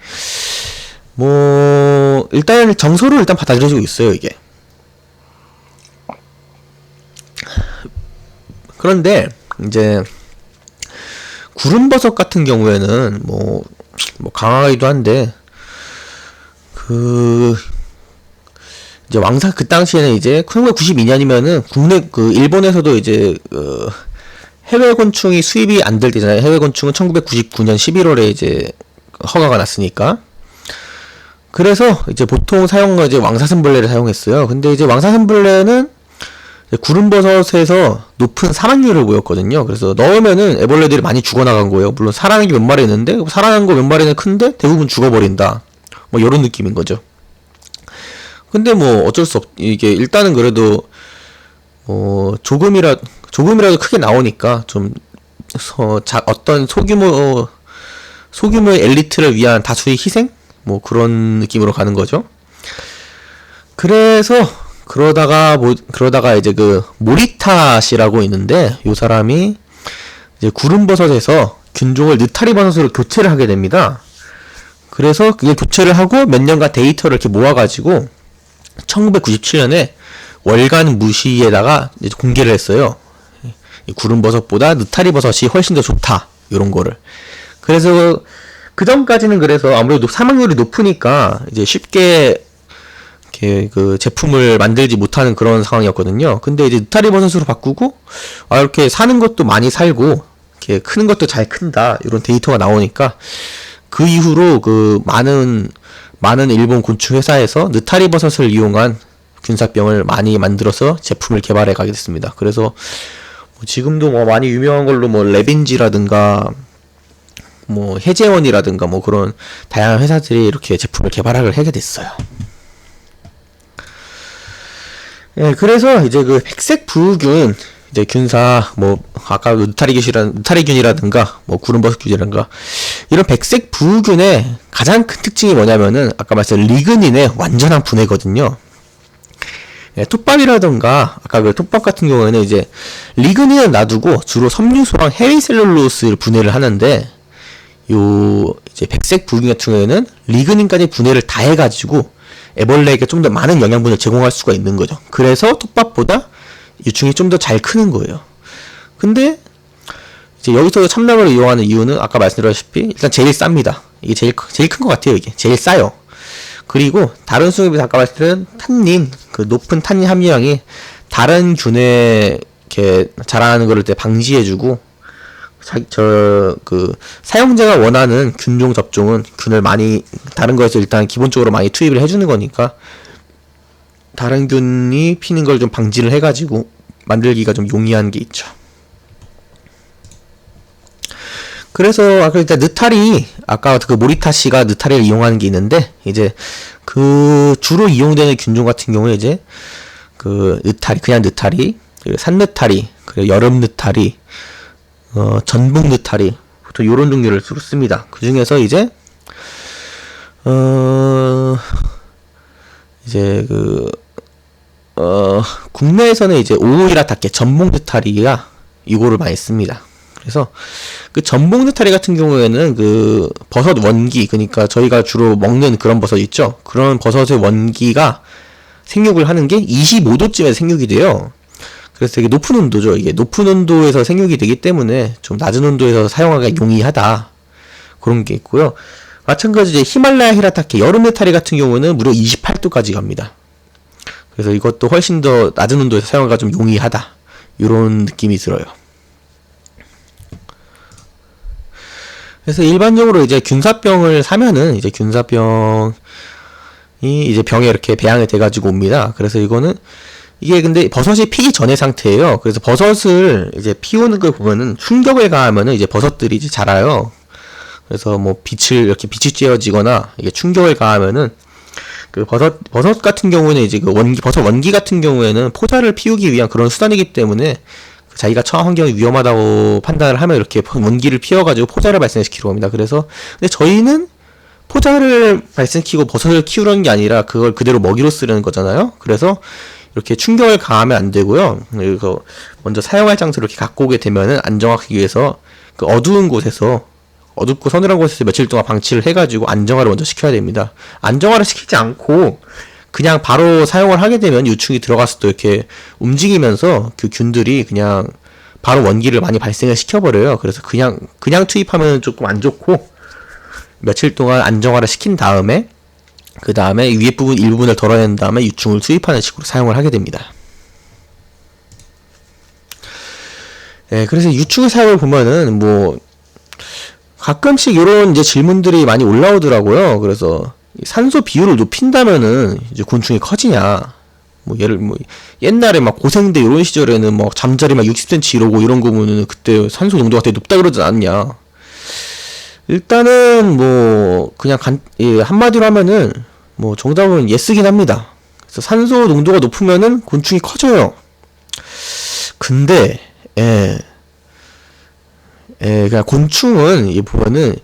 뭐 일단 정서로 일단 받아들여지고 있어요, 이게. 그런데 이제 구름버섯 같은 경우에는 뭐 강하기도 한데, 이제 왕사 그 당시에는 이제 1992년이면은 국내 그 일본에서도 이제 해외 곤충이 수입이 안 될 때잖아요. 해외 곤충은 1999년 11월에 이제 허가가 났으니까. 그래서 이제 보통 사용은 이제 왕사슴벌레를 사용했어요. 근데 이제 왕사슴벌레는 구름버섯에서 높은 사망률을 보였거든요. 그래서 넣으면은 애벌레들이 많이 죽어나간 거예요. 물론 살아난 게 몇 마리 있는데 살아난 거 몇 마리는 큰데 대부분 죽어버린다. 뭐 이런 느낌인 거죠. 근데 뭐 어쩔 수 이게 일단은 그래도 조금이라도 크게 나오니까 좀 어떤 소규모의 엘리트를 위한 다수의 희생? 뭐 그런 느낌으로 가는 거죠. 그래서 그러다가 이제 그 모리타 씨라고 있는데 요 사람이 이제 구름버섯에서 균종을 느타리버섯으로 교체를 하게 됩니다. 그래서 그게 교체를 하고 몇 년간 데이터를 이렇게 모아가지고 1997년에 월간 무시에다가 이제 공개를 했어요. 이 구름버섯보다 느타리버섯이 훨씬 더 좋다. 요런 거를. 그래서 그 전까지는 그래서 아무래도 사망률이 높으니까 이제 쉽게 이렇게 그 제품을 만들지 못하는 그런 상황이었거든요. 근데 이제 느타리버섯으로 바꾸고 이렇게 사는 것도 많이 살고 이렇게 크는 것도 잘 큰다. 이런 데이터가 나오니까 그 이후로 그 많은 일본 곤충 회사에서 느타리버섯을 이용한 균사병을 많이 만들어서 제품을 개발해 가게 됐습니다. 그래서 뭐 지금도 뭐 많이 유명한 걸로 뭐 레빈지라든가 뭐 해재원이라든가 뭐 그런 다양한 회사들이 이렇게 제품을 개발하게 하게 됐어요. 예, 그래서 이제 그 백색 부우균 이제 균사 뭐 아까 느타리균이라든가 뭐 구름버섯균이라든가 이런 백색 부우균의 가장 큰 특징이 뭐냐면은 아까 말씀드린 리그닌의 완전한 분해거든요. 예, 톱밥이라든가 아까 그 톱밥 같은 경우에는 이제 리그닌은 놔두고 주로 섬유소랑 헤미셀룰로스를 분해를 하는데 요 이제 백색 부우균 같은 경우에는 리그닌까지 분해를 다 해가지고 애벌레에게 좀 더 많은 영양분을 제공할 수가 있는 거죠. 그래서 톱밥보다 유충이 좀 더 잘 크는 거예요. 근데 이제 여기서 참나무를 이용하는 이유는 아까 말씀드렸다시피 일단 제일 쌉니다. 이게 제일 큰 것 같아요. 이게 제일 싸요. 그리고 다른 숭에 비해서 아까 말씀드린 탄닌, 그 높은 탄닌 함유량이 다른 균에 이렇게 자라나는 거를 방지해주고 사용자가 원하는 균종 접종은 균을 많이 다른 거에서 일단 기본적으로 많이 투입을 해주는 거니까 다른 균이 피는 걸 좀 방지를 해가지고 만들기가 좀 용이한 게 있죠. 그래서 일단 아까 그 모리타 씨가 느타리를 이용하는 게 있는데 이제 그 주로 이용되는 균종 같은 경우에 이제 그 그냥 느타리, 그리고 산느타리, 그리고 여름 느타리, 전복 느타리 보통 요런 종류를 주로 씁니다. 그 중에서 이제 국내에서는 이제 오이라타케 전복 느타리가 이거를 많이 씁니다. 그래서 그 전복 느타리 같은 경우에는 그 버섯 원기, 그러니까 저희가 주로 먹는 그런 버섯 있죠. 그런 버섯의 원기가 생육을 하는 게 25도쯤에 생육이 돼요. 그래서 되게 높은 온도죠. 이게 높은 온도에서 생육이 되기 때문에 좀 낮은 온도에서 사용하기가 용이하다. 그런 게 있고요. 마찬가지로 이제 히말라야 히라타케 여름 느타리 같은 경우는 무려 28도까지 갑니다. 그래서 이것도 훨씬 더 낮은 온도에서 사용하기가 좀 용이하다. 이런 느낌이 들어요. 그래서 일반적으로 이제 균사병을 사면은 이제 균사병이 이제 병에 이렇게 배양이 돼가지고 옵니다. 그래서 이게 근데 버섯이 피기 전의 상태예요. 그래서 버섯을 이제 피우는 걸 보면은 충격을 가하면은 이제 버섯들이 이제 자라요. 그래서 뭐 빛이 쬐어지거나 이게 충격을 가하면은 그 버섯 같은 경우는 이제 그 버섯 원기 같은 경우에는 포자를 피우기 위한 그런 수단이기 때문에 자기가 처한 환경이 위험하다고 판단을 하면 이렇게 원기를 피워가지고 포자를 발생시키려고 합니다. 그래서 근데 저희는 포자를 발생시키고 버섯을 키우려는 게 아니라 그걸 그대로 먹이로 쓰려는 거잖아요. 그래서 이렇게 충격을 가하면 안 되고요. 그래서 먼저 사용할 장소를 이렇게 갖고 오게 되면은 안정화하기 위해서 그 어둡고 서늘한 곳에서 며칠 동안 방치를 해가지고 안정화를 먼저 시켜야 됩니다. 안정화를 시키지 않고 그냥 바로 사용을 하게 되면 유충이 들어가서 또 이렇게 움직이면서 그 균들이 그냥 바로 원기를 많이 발생을 시켜버려요. 그래서 그냥 투입하면 조금 안 좋고 며칠 동안 안정화를 시킨 다음에 그 다음에 위에 부분 일부분을 덜어낸 다음에 유충을 투입하는 식으로 사용을 하게 됩니다. 예, 그래서 유충의 사용을 보면은 뭐 가끔씩 이런 이제 질문들이 많이 올라오더라고요. 그래서 산소 비율을 높인다면은 이제 곤충이 커지냐? 뭐 옛날에 막 고생대 이런 시절에는 막 잠자리 막 60cm 이러고 이런 거 보면은 그때 산소 농도가 되게 높다 그러지 않냐? 일단은 뭐 그냥 한마디로 하면은 뭐 정답은 예스긴 합니다. 그래서 산소 농도가 높으면은 곤충이 커져요. 근데 그냥 곤충은 이 보면은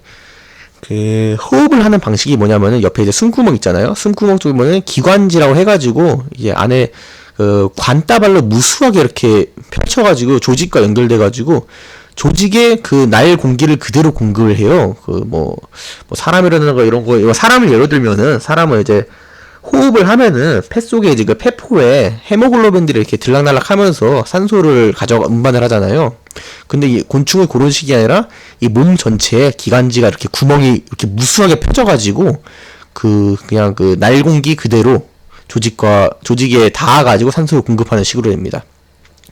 그 호흡을 하는 방식이 뭐냐면은 옆에 이제 숨구멍 있잖아요. 숨구멍 쪽에 보면은 기관지라고 해가지고 이제 안에 그 관다발로 무수하게 이렇게 펼쳐가지고 조직과 연결돼가지고 조직에 그 날 공기를 그대로 공급을 해요. 그 뭐 사람이라든가 이런 거, 사람을 예로 들면은 사람을 이제 호흡을 하면은 폐 속에 이제 그 폐포에 헤모글로빈들이 이렇게 들락날락 하면서 산소를 운반을 하잖아요. 근데 이 곤충은 그런 식이 아니라 이 몸 전체에 기관지가 이렇게 구멍이 이렇게 무수하게 펴져가지고 그냥 그 날 공기 그대로 조직에 닿아가지고 산소를 공급하는 식으로 됩니다.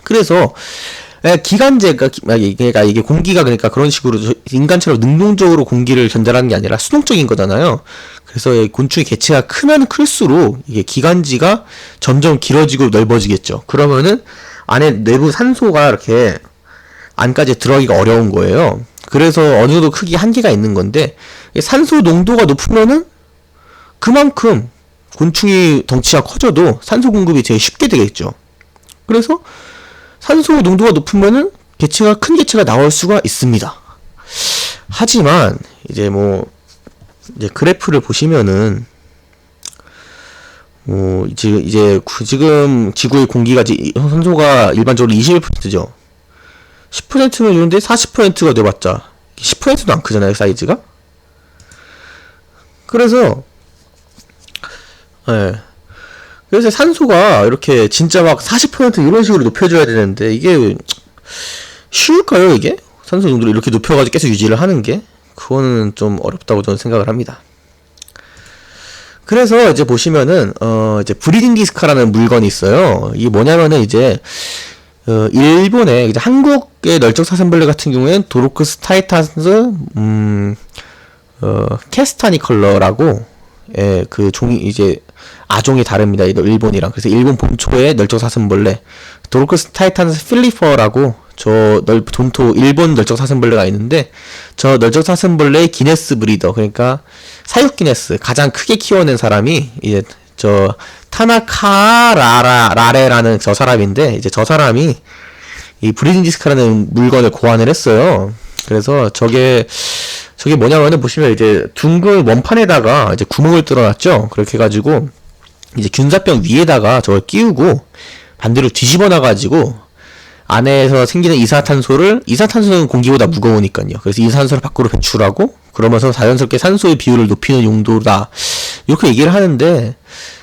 그래서 기관제가 그러니까 이게 공기가 그러니까 그런 식으로 인간처럼 능동적으로 공기를 전달하는 게 아니라 수동적인 거잖아요. 그래서 곤충의 개체가 크면 클수록 이게 기관지가 점점 길어지고 넓어지겠죠. 그러면은 안에 내부 산소가 이렇게 안까지 들어가기가 어려운 거예요. 그래서 어느 정도 크기 한계가 있는 건데 산소 농도가 높으면은 그만큼 곤충이 덩치가 커져도 산소 공급이 되게 쉽게 되겠죠. 그래서 산소 농도가 높으면은 큰 개체가 나올 수가 있습니다. 하지만 이제 그래프를 보시면은 지금 지구의 공기가 산소가 일반적으로 21%죠. 10%면 좋은데 40%가 돼봤자 10%도 안 크잖아요, 사이즈가. 그래서 그래서 산소가 이렇게 진짜 막 40% 이런 식으로 높여줘야 되는데 이게 쉬울까요, 이게? 산소 농도를 이렇게 높여가지고 계속 유지를 하는 게? 그거는 좀 어렵다고 저는 생각을 합니다. 그래서 이제 보시면은 이제 브리딩 디스크라는 물건이 있어요. 이게 뭐냐면은 이제 일본의 이제 한국의 널쩍사슴벌레 같은 경우에는 도로크스 타이탄스 캐스타니컬러라고 그 종이 이제 아종이 다릅니다. 일본이랑. 그래서 일본 본토의 널쩍사슴벌레 도로크스 타이탄스 필리퍼라고 본토 일본 널쩍사슴벌레가 있는데 저 널쩍사슴벌레의 기네스 브리더, 그러니까 사육 기네스 가장 크게 키워낸 사람이 이제 저 타나카라레라는 저 사람인데, 이제 저 사람이 이 브리딩 디스크라는 물건을 고안을 했어요. 그래서 저게 뭐냐면은 보시면 이제 둥근 원판에다가 이제 구멍을 뚫어놨죠. 그렇게 해가지고 이제 균사병 위에다가 저걸 끼우고 반대로 뒤집어 놔가지고 안에서 생기는 이산탄소는 공기보다 무거우니까요. 그래서 이산탄소를 밖으로 배출하고 그러면서 자연스럽게 산소의 비율을 높이는 용도다, 이렇게 얘기를 하는데,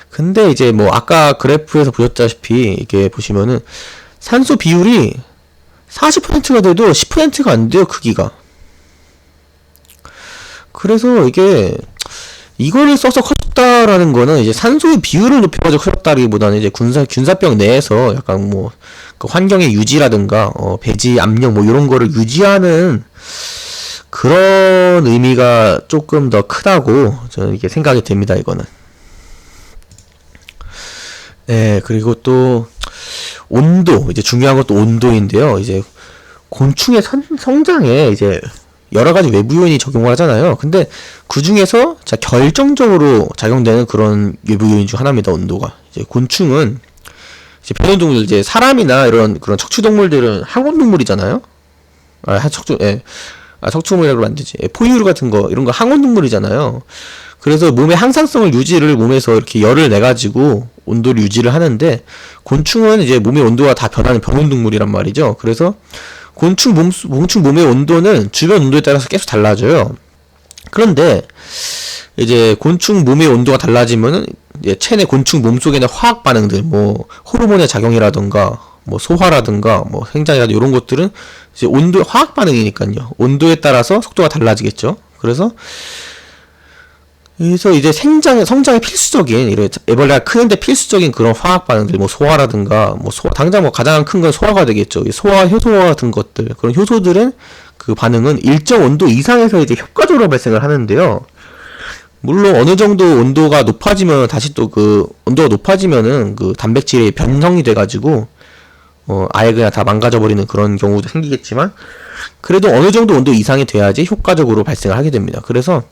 근데 이제 아까 그래프에서 보셨다시피 이게 보시면은 산소 비율이 40%가 돼도 10%가 안 돼요, 크기가. 그래서 이거를 써서 커졌다라는 거는 이제 산소의 비율을 높여가지고 커졌다기보다는 이제 균사병 내에서 약간 그 환경의 유지라든가 배지 압력 이런 거를 유지하는 그런 의미가 조금 더 크다고 저는 이게 생각이 됩니다, 이거는. 그리고 또 온도, 이제 중요한 것도 온도인데요. 이제 곤충의 성장에 이제 여러 가지 외부 요인이 적용을 하잖아요. 근데 그 중에서 결정적으로 작용되는 그런 외부 요인 중 하나입니다, 온도가. 이제 곤충은 이제 배변동물, 이제 사람이나 이런 그런 척추동물들은 항온동물이잖아요. 척추동물이라고 하면 안 되지. 포유류 같은 거, 이런 거 항온동물이잖아요. 그래서 몸의 항상성을 몸에서 이렇게 열을 내가지고 온도를 유지를 하는데, 곤충은 이제 몸의 온도가 다 변하는 변온동물이란 말이죠. 그래서 곤충 몸의 온도는 주변 온도에 따라서 계속 달라져요. 그런데 이제 곤충 몸의 온도가 달라지면은 이제 체내 곤충 몸속에 있는 화학 반응들, 호르몬의 작용이라든가 소화라든가 생장이라든가 이런 것들은 이제 화학 반응이니까요. 온도에 따라서 속도가 달라지겠죠. 그래서 그래서 이제 성장에 필수적인, 이런 애벌레가 크는데 필수적인 그런 화학 반응들, 뭐 소화라든가, 당장 가장 큰 건 소화가 되겠죠. 소화, 효소 같은 것들, 그런 효소들은 그 반응은 일정 온도 이상에서 이제 효과적으로 발생을 하는데요. 물론 어느 정도 온도가 높아지면 다시 또 온도가 높아지면은 단백질이 변성이 돼가지고 아예 그냥 다 망가져버리는 그런 경우도 생기겠지만, 그래도 어느 정도 온도 이상이 돼야지 효과적으로 발생을 하게 됩니다. 그래서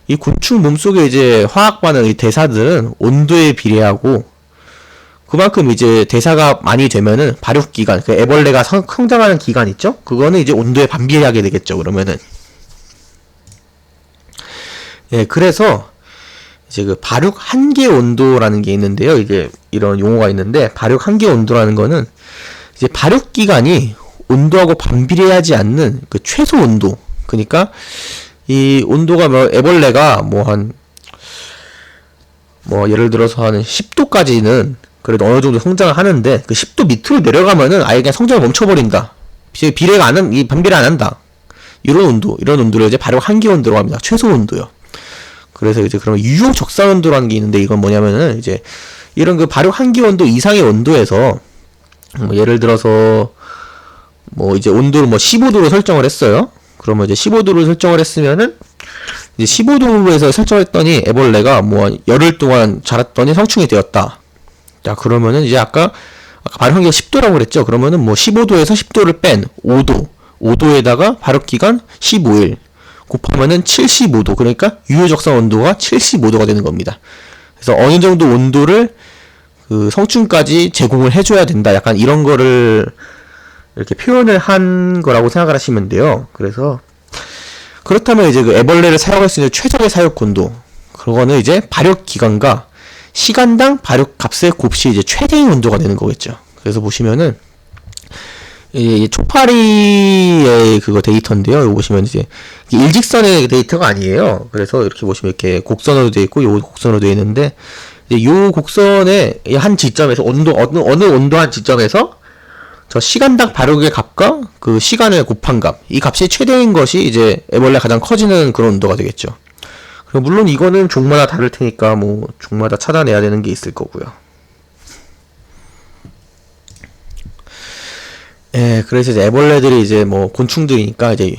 이 곤충 몸속에 이제 화학 반응, 이 대사들은 온도에 비례하고, 그만큼 이제 대사가 많이 되면은 발육 기간, 그 애벌레가 성장하는 기간 있죠? 그거는 이제 온도에 반비례하게 되겠죠, 그러면은. 예, 그래서 이제 발육 한계 온도라는 게 있는데요. 이게 이런 용어가 있는데, 발육 한계 온도라는 거는 이제 발육 기간이 온도하고 반비례하지 않는 그 최소 온도. 그러니까 이 온도가 애벌레가 예를 들어서 한 10도까지는 그래도 어느 정도 성장을 하는데, 그 10도 밑으로 내려가면은 아예 그냥 성장을 멈춰버린다. 반비례 안 한다. 이런 온도를 이제 발육 한계 온도라고 합니다. 최소 온도요. 그래서 이제 그러면 유효 적산 온도라는 게 있는데, 이건 뭐냐면은 이제 이런 발육 한계 온도 이상의 온도에서 예를 들어서 이제 온도를 15도로 설정을 했어요. 그러면 이제 15도로 설정을 했으면은 이제 15도에서 설정했더니 애벌레가 열흘 동안 자랐더니 성충이 되었다. 자, 그러면은 이제 아까 발육 한계가 10도라고 그랬죠. 그러면은 15도에서 10도를 뺀 5도에다가 발육 기간 15일 곱하면은 75도. 그러니까 유효 적산 온도가 75도가 되는 겁니다. 그래서 어느 정도 온도를 성충까지 제공을 해줘야 된다. 약간 이런 거를 이렇게 표현을 한 거라고 생각을 하시면 돼요. 그래서 그렇다면 이제 애벌레를 사용할 수 있는 최적의 사육 온도, 그거는 이제 발육 기간과 시간당 발육 값의 곱이 이제 최대인 온도가 되는 거겠죠. 그래서 보시면은 이 초파리의 데이터인데요. 이거 보시면 이제 일직선의 데이터가 아니에요. 그래서 이렇게 보시면 이렇게 곡선으로 되어 있고, 요 곡선으로 되어 있는데, 이제 요 곡선의 한 지점에서 어느 온도 한 지점에서 저 시간당 발육의 값과 그 시간을 곱한 값, 이 값이 최대인 것이 이제 애벌레가 가장 커지는 그런 온도가 되겠죠. 그리고 물론 이거는 종마다 다를 테니까 종마다 찾아내야 되는 게 있을 거고요. 예, 그래서 이제 애벌레들이 이제 곤충들이니까 이제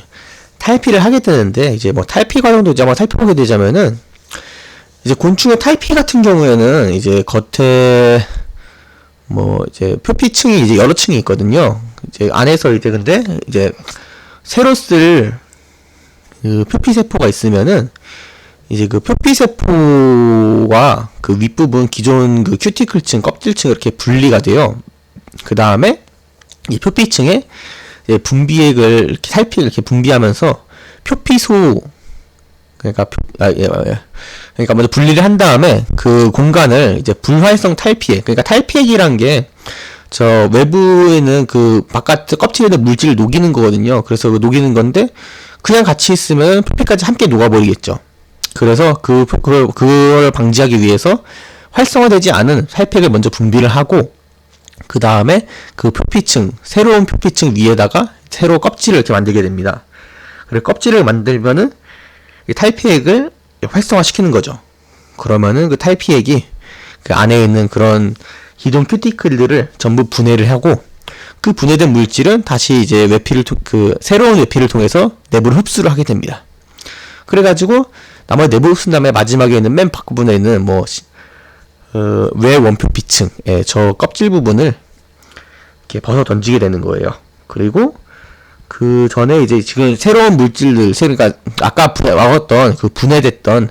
탈피를 하게 되는데, 이제 탈피 과정도 이제 살펴보게 되자면은, 이제 곤충의 탈피 같은 경우에는 이제 겉에 이제 표피층이 이제 여러 층이 있거든요. 이제 안에서 이제 근데 이제 새로 쓸 표피세포가 있으면은 이제 표피세포와 윗부분 기존 큐티클층, 껍질층 이렇게 분리가 돼요. 그 다음에 이 표피층에 분비액을 이렇게 분비하면서 표피소, 그러니까 먼저 분리를 한 다음에 그 공간을 이제 불활성 탈피액, 그러니까 탈피액이란 게 저 외부에 있는 바깥 껍질에 있는 물질을 녹이는 거거든요. 그래서 녹이는 건데, 그냥 같이 있으면 표피까지 함께 녹아버리겠죠. 그래서 그걸 방지하기 위해서 활성화되지 않은 탈피액을 먼저 분비를 하고, 그 다음에 새로운 표피층 위에다가 새로 껍질을 이렇게 만들게 됩니다. 그리고 껍질을 만들면은 이 탈피액을 활성화시키는 거죠. 그러면은 탈피액이 안에 있는 그런 기존 큐티클들을 전부 분해를 하고, 그 분해된 물질은 다시 이제 새로운 외피를 통해서 내부로 흡수를 하게 됩니다. 그래가지고 나머지 내부 흡수한 다음에 마지막에 있는 맨 바깥부분에 있는 외 원표피층, 저 껍질 부분을 이렇게 벗어 던지게 되는 거예요. 그리고 그 전에 이제 지금 새로운 물질들, 그러니까 아까 먹었던 분해됐던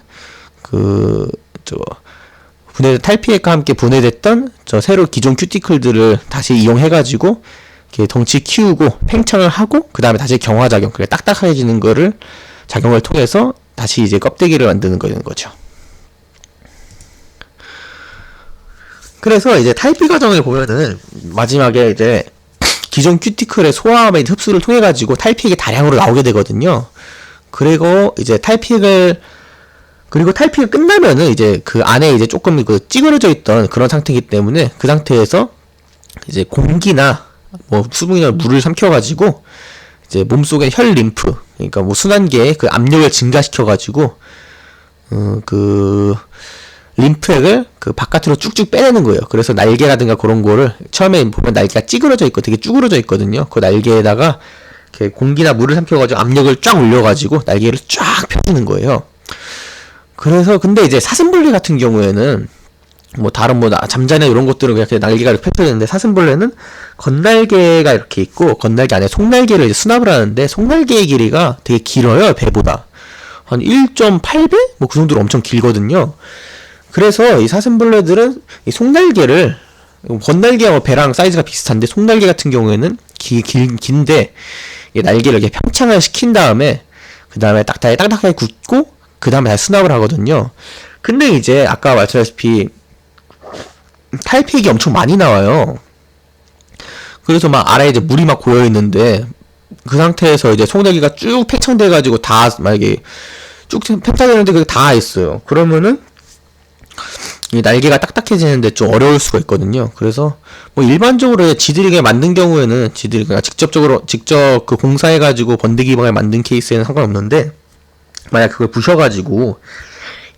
탈피액과 함께 분해됐던 저 새로 기존 큐티클들을 다시 이용해가지고 이렇게 덩치 키우고 팽창을 하고, 그 다음에 다시 경화작용, 그게 딱딱해지는 거를 작용을 통해서 다시 이제 껍데기를 만드는 거죠. 그래서 이제 탈피 과정을 보면은 마지막에 이제 기존 큐티클의 소화 및 흡수를 통해 가지고 탈피액이 다량으로 나오게 되거든요. 그리고 이제 탈피액이 끝나면은 이제 그 안에 이제 조금 찌그러져 있던 그런 상태이기 때문에, 그 상태에서 이제 공기나 수분이나 물을 삼켜 가지고 이제 몸속에 혈 림프, 그러니까 순환계의 압력을 증가시켜 가지고 그 림프액을 그 바깥으로 쭉쭉 빼내는 거예요. 그래서 날개라든가 그런 거를 처음에 보면 날개가 찌그러져 있고 되게 쭈그러져 있거든요. 그 날개에다가 이렇게 공기나 물을 삼켜가지고 압력을 쫙 올려가지고 날개를 쫙 펴주는 거예요. 그래서 근데 이제 사슴벌레 같은 경우에는 뭐 다른 뭐 잠자리나 이런 것들은 그냥 날개가 이렇게 펴져 있는데 사슴벌레는 겉날개가 이렇게 있고 겉날개 안에 속날개를 이제 수납을 하는데 속날개의 길이가 되게 길어요. 배보다 한 1.8배? 뭐 그 정도로 엄청 길거든요. 그래서 이 사슴벌레들은 이 속날개를 겉날개와 배랑 사이즈가 비슷한데 속날개 같은 경우에는 긴데 이 날개를 이렇게 평창을 시킨 다음에 그 다음에 딱딱하게 굽고 그 다음에 다시 수납을 하거든요. 근데 이제 아까 말씀하셨다시피 탈피액이 엄청 많이 나와요. 그래서 막 아래에 이제 물이 막 고여 있는데 그 상태에서 이제 속날개가 쭉 팽창돼 가지고 다 만약에 쭉 팽창되는데 그게 다 있어요. 그러면은 이 날개가 딱딱해지는데 좀 어려울 수가 있거든요. 그래서 뭐 일반적으로 지들이 그냥 만든 경우에는 지들이 그냥 직접 그 공사해가지고 번데기 방을 만든 케이스에는 상관없는데 만약 그걸 부셔가지고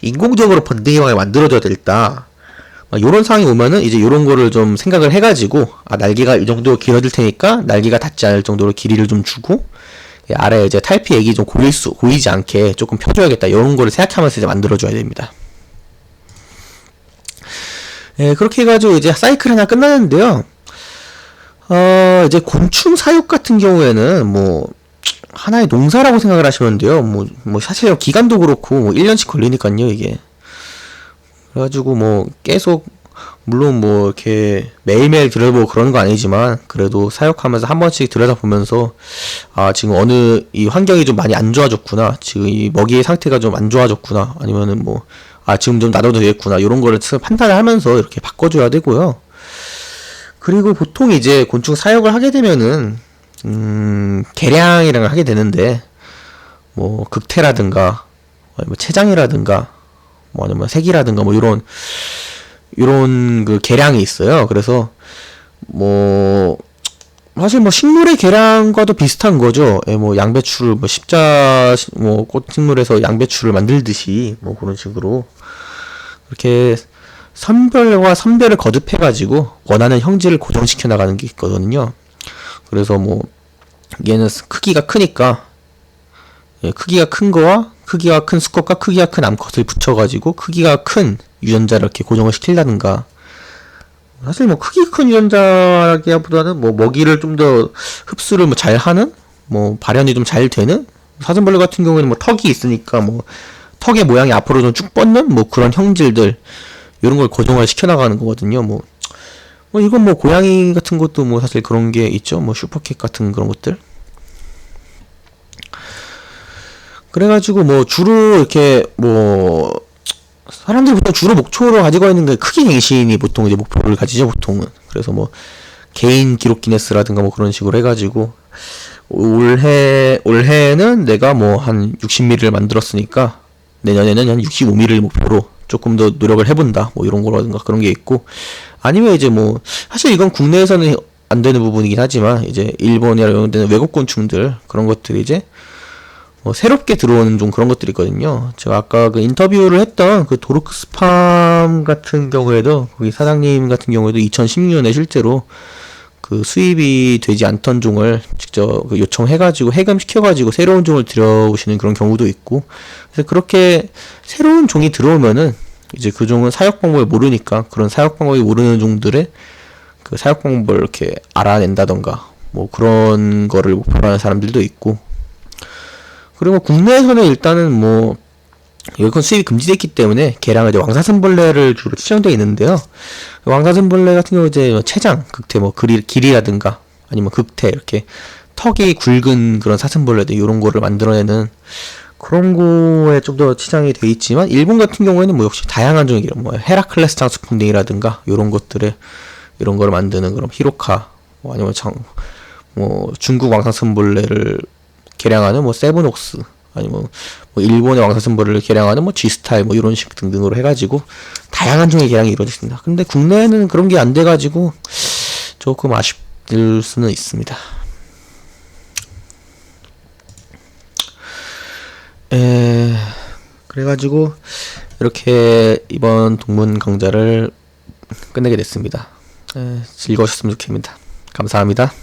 인공적으로 번데기 방을 만들어줘야 되겠다. 요런 상황이 오면은 이제 요런 거를 좀 생각을 해가지고 날개가 이 정도 길어질 테니까 날개가 닿지 않을 정도로 길이를 좀 주고 아래에 이제 탈피액이 좀 고이지 않게 조금 펴줘야겠다. 요런 거를 생각하면서 이제 만들어줘야 됩니다. 예, 그렇게 해가지고 이제 사이클 하나 끝나는데요. 이제 곤충 사육 같은 경우에는 뭐 하나의 농사라고 생각을 하시면 돼요. 뭐 사실 기간도 그렇고 뭐 1년씩 걸리니까요, 이게. 그래가지고 뭐 계속 물론 뭐 이렇게 매일매일 들여다보고 그러는 거 아니지만 그래도 사육하면서 한 번씩 들여다보면서 지금 어느 이 환경이 좀 많이 안 좋아졌구나. 지금 이 먹이의 상태가 좀 안 좋아졌구나. 아니면은 뭐 지금 좀 놔둬도 되겠구나. 이런 거를 판단을 하면서 이렇게 바꿔줘야 되고요. 그리고 보통 이제 곤충 사육을 하게 되면은, 개량이랑 하게 되는데, 뭐, 극태라든가, 뭐, 체장이라든가, 뭐, 아니면 색이라든가, 뭐, 요런 그 개량이 있어요. 그래서, 뭐, 사실 뭐, 식물의 개량과도 비슷한 거죠. 예, 뭐, 양배추를, 뭐, 뭐, 꽃식물에서 양배추를 만들듯이, 뭐, 그런 식으로. 이렇게, 선별과 선별을 거듭해가지고 원하는 형질을 고정시켜 나가는 게 있거든요. 그래서 뭐 얘는 크기가 크니까 크기가 큰 거와 크기가 큰 수컷과 크기가 큰 암컷을 붙여가지고 크기가 큰 유전자를 이렇게 고정을 시키려든가. 사실 뭐 크기 큰 유전자라기보다는 뭐 먹이를 좀 더 흡수를 뭐 잘하는, 뭐 발현이 좀 잘 되는. 사슴벌레 같은 경우에는 뭐 턱이 있으니까 뭐 턱의 모양이 앞으로 좀 쭉 뻗는 뭐 그런 형질들. 이런 걸 고정화 시켜나가는 거거든요. 뭐 이건 뭐 고양이 같은 것도 뭐 사실 그런 게 있죠. 뭐 슈퍼캣 같은 그런 것들. 그래가지고 뭐 주로 이렇게 뭐 사람들이 보통 주로 목표로 가지고 있는 게 크기 갱신이 보통 이제 목표를 가지죠. 보통은. 그래서 뭐 개인 기록 기네스라든가 뭐 그런 식으로 해가지고 올해는 내가 뭐 한 60mm를 만들었으니까 내년에는 한 65mm를 목표로 조금 더 노력을 해본다. 뭐 이런 거라든가 그런 게 있고. 아니면 이제 뭐, 사실 이건 국내에서는 안 되는 부분이긴 하지만, 이제 일본이나 이런 데는 외국 곤충들, 그런 것들이 이제, 새롭게 들어오는 좀 그런 것들이 있거든요. 제가 아까 그 인터뷰를 했던 그 도르크스팜 같은 경우에도, 거기 사장님 같은 경우에도 2016년에 실제로 그 수입이 되지 않던 종을 직접 그 요청해가지고 해금시켜가지고 새로운 종을 들여오시는 그런 경우도 있고. 그래서 그렇게 새로운 종이 들어오면은 이제 그 종은 사육 방법을 모르니까 그런 사육 방법이 모르는 종들의 그 사육 방법을 이렇게 알아낸다던가 뭐 그런 거를 목표로 하는 사람들도 있고. 그리고 국내에서는 일단은 뭐 여기건 수입이 금지됐기 때문에 개량을 이제 왕사슴벌레를 주로 추천되어 있는데요. 왕사슴벌레 같은 경우 이제 체장, 극태, 뭐 길이라든가 아니면 극태 이렇게 턱이 굵은 그런 사슴벌레들 이런 거를 만들어내는 그런 거에 좀 더 치장이 돼 있지만 일본 같은 경우에는 뭐 역시 다양한 종이 뭐 헤라클레스 장수풍뎅이라든가 이런 것들을 이런 거를 만드는 그런 히로카 뭐 아니면 뭐 중국 왕사슴벌레를 개량하는 뭐 세븐옥스 아니면 뭐 일본의 왕사슴벌레를 개량하는 뭐 G스타일 뭐 이런 식 등등으로 해가지고 다양한 종의 개량이 이루어졌습니다. 근데 국내에는 그런 게 안 돼가지고 조금 아쉽을 수는 있습니다. 그래가지고 이렇게 이번 동문 강좌를 끝내게 됐습니다. 즐거우셨으면 좋겠습니다. 감사합니다.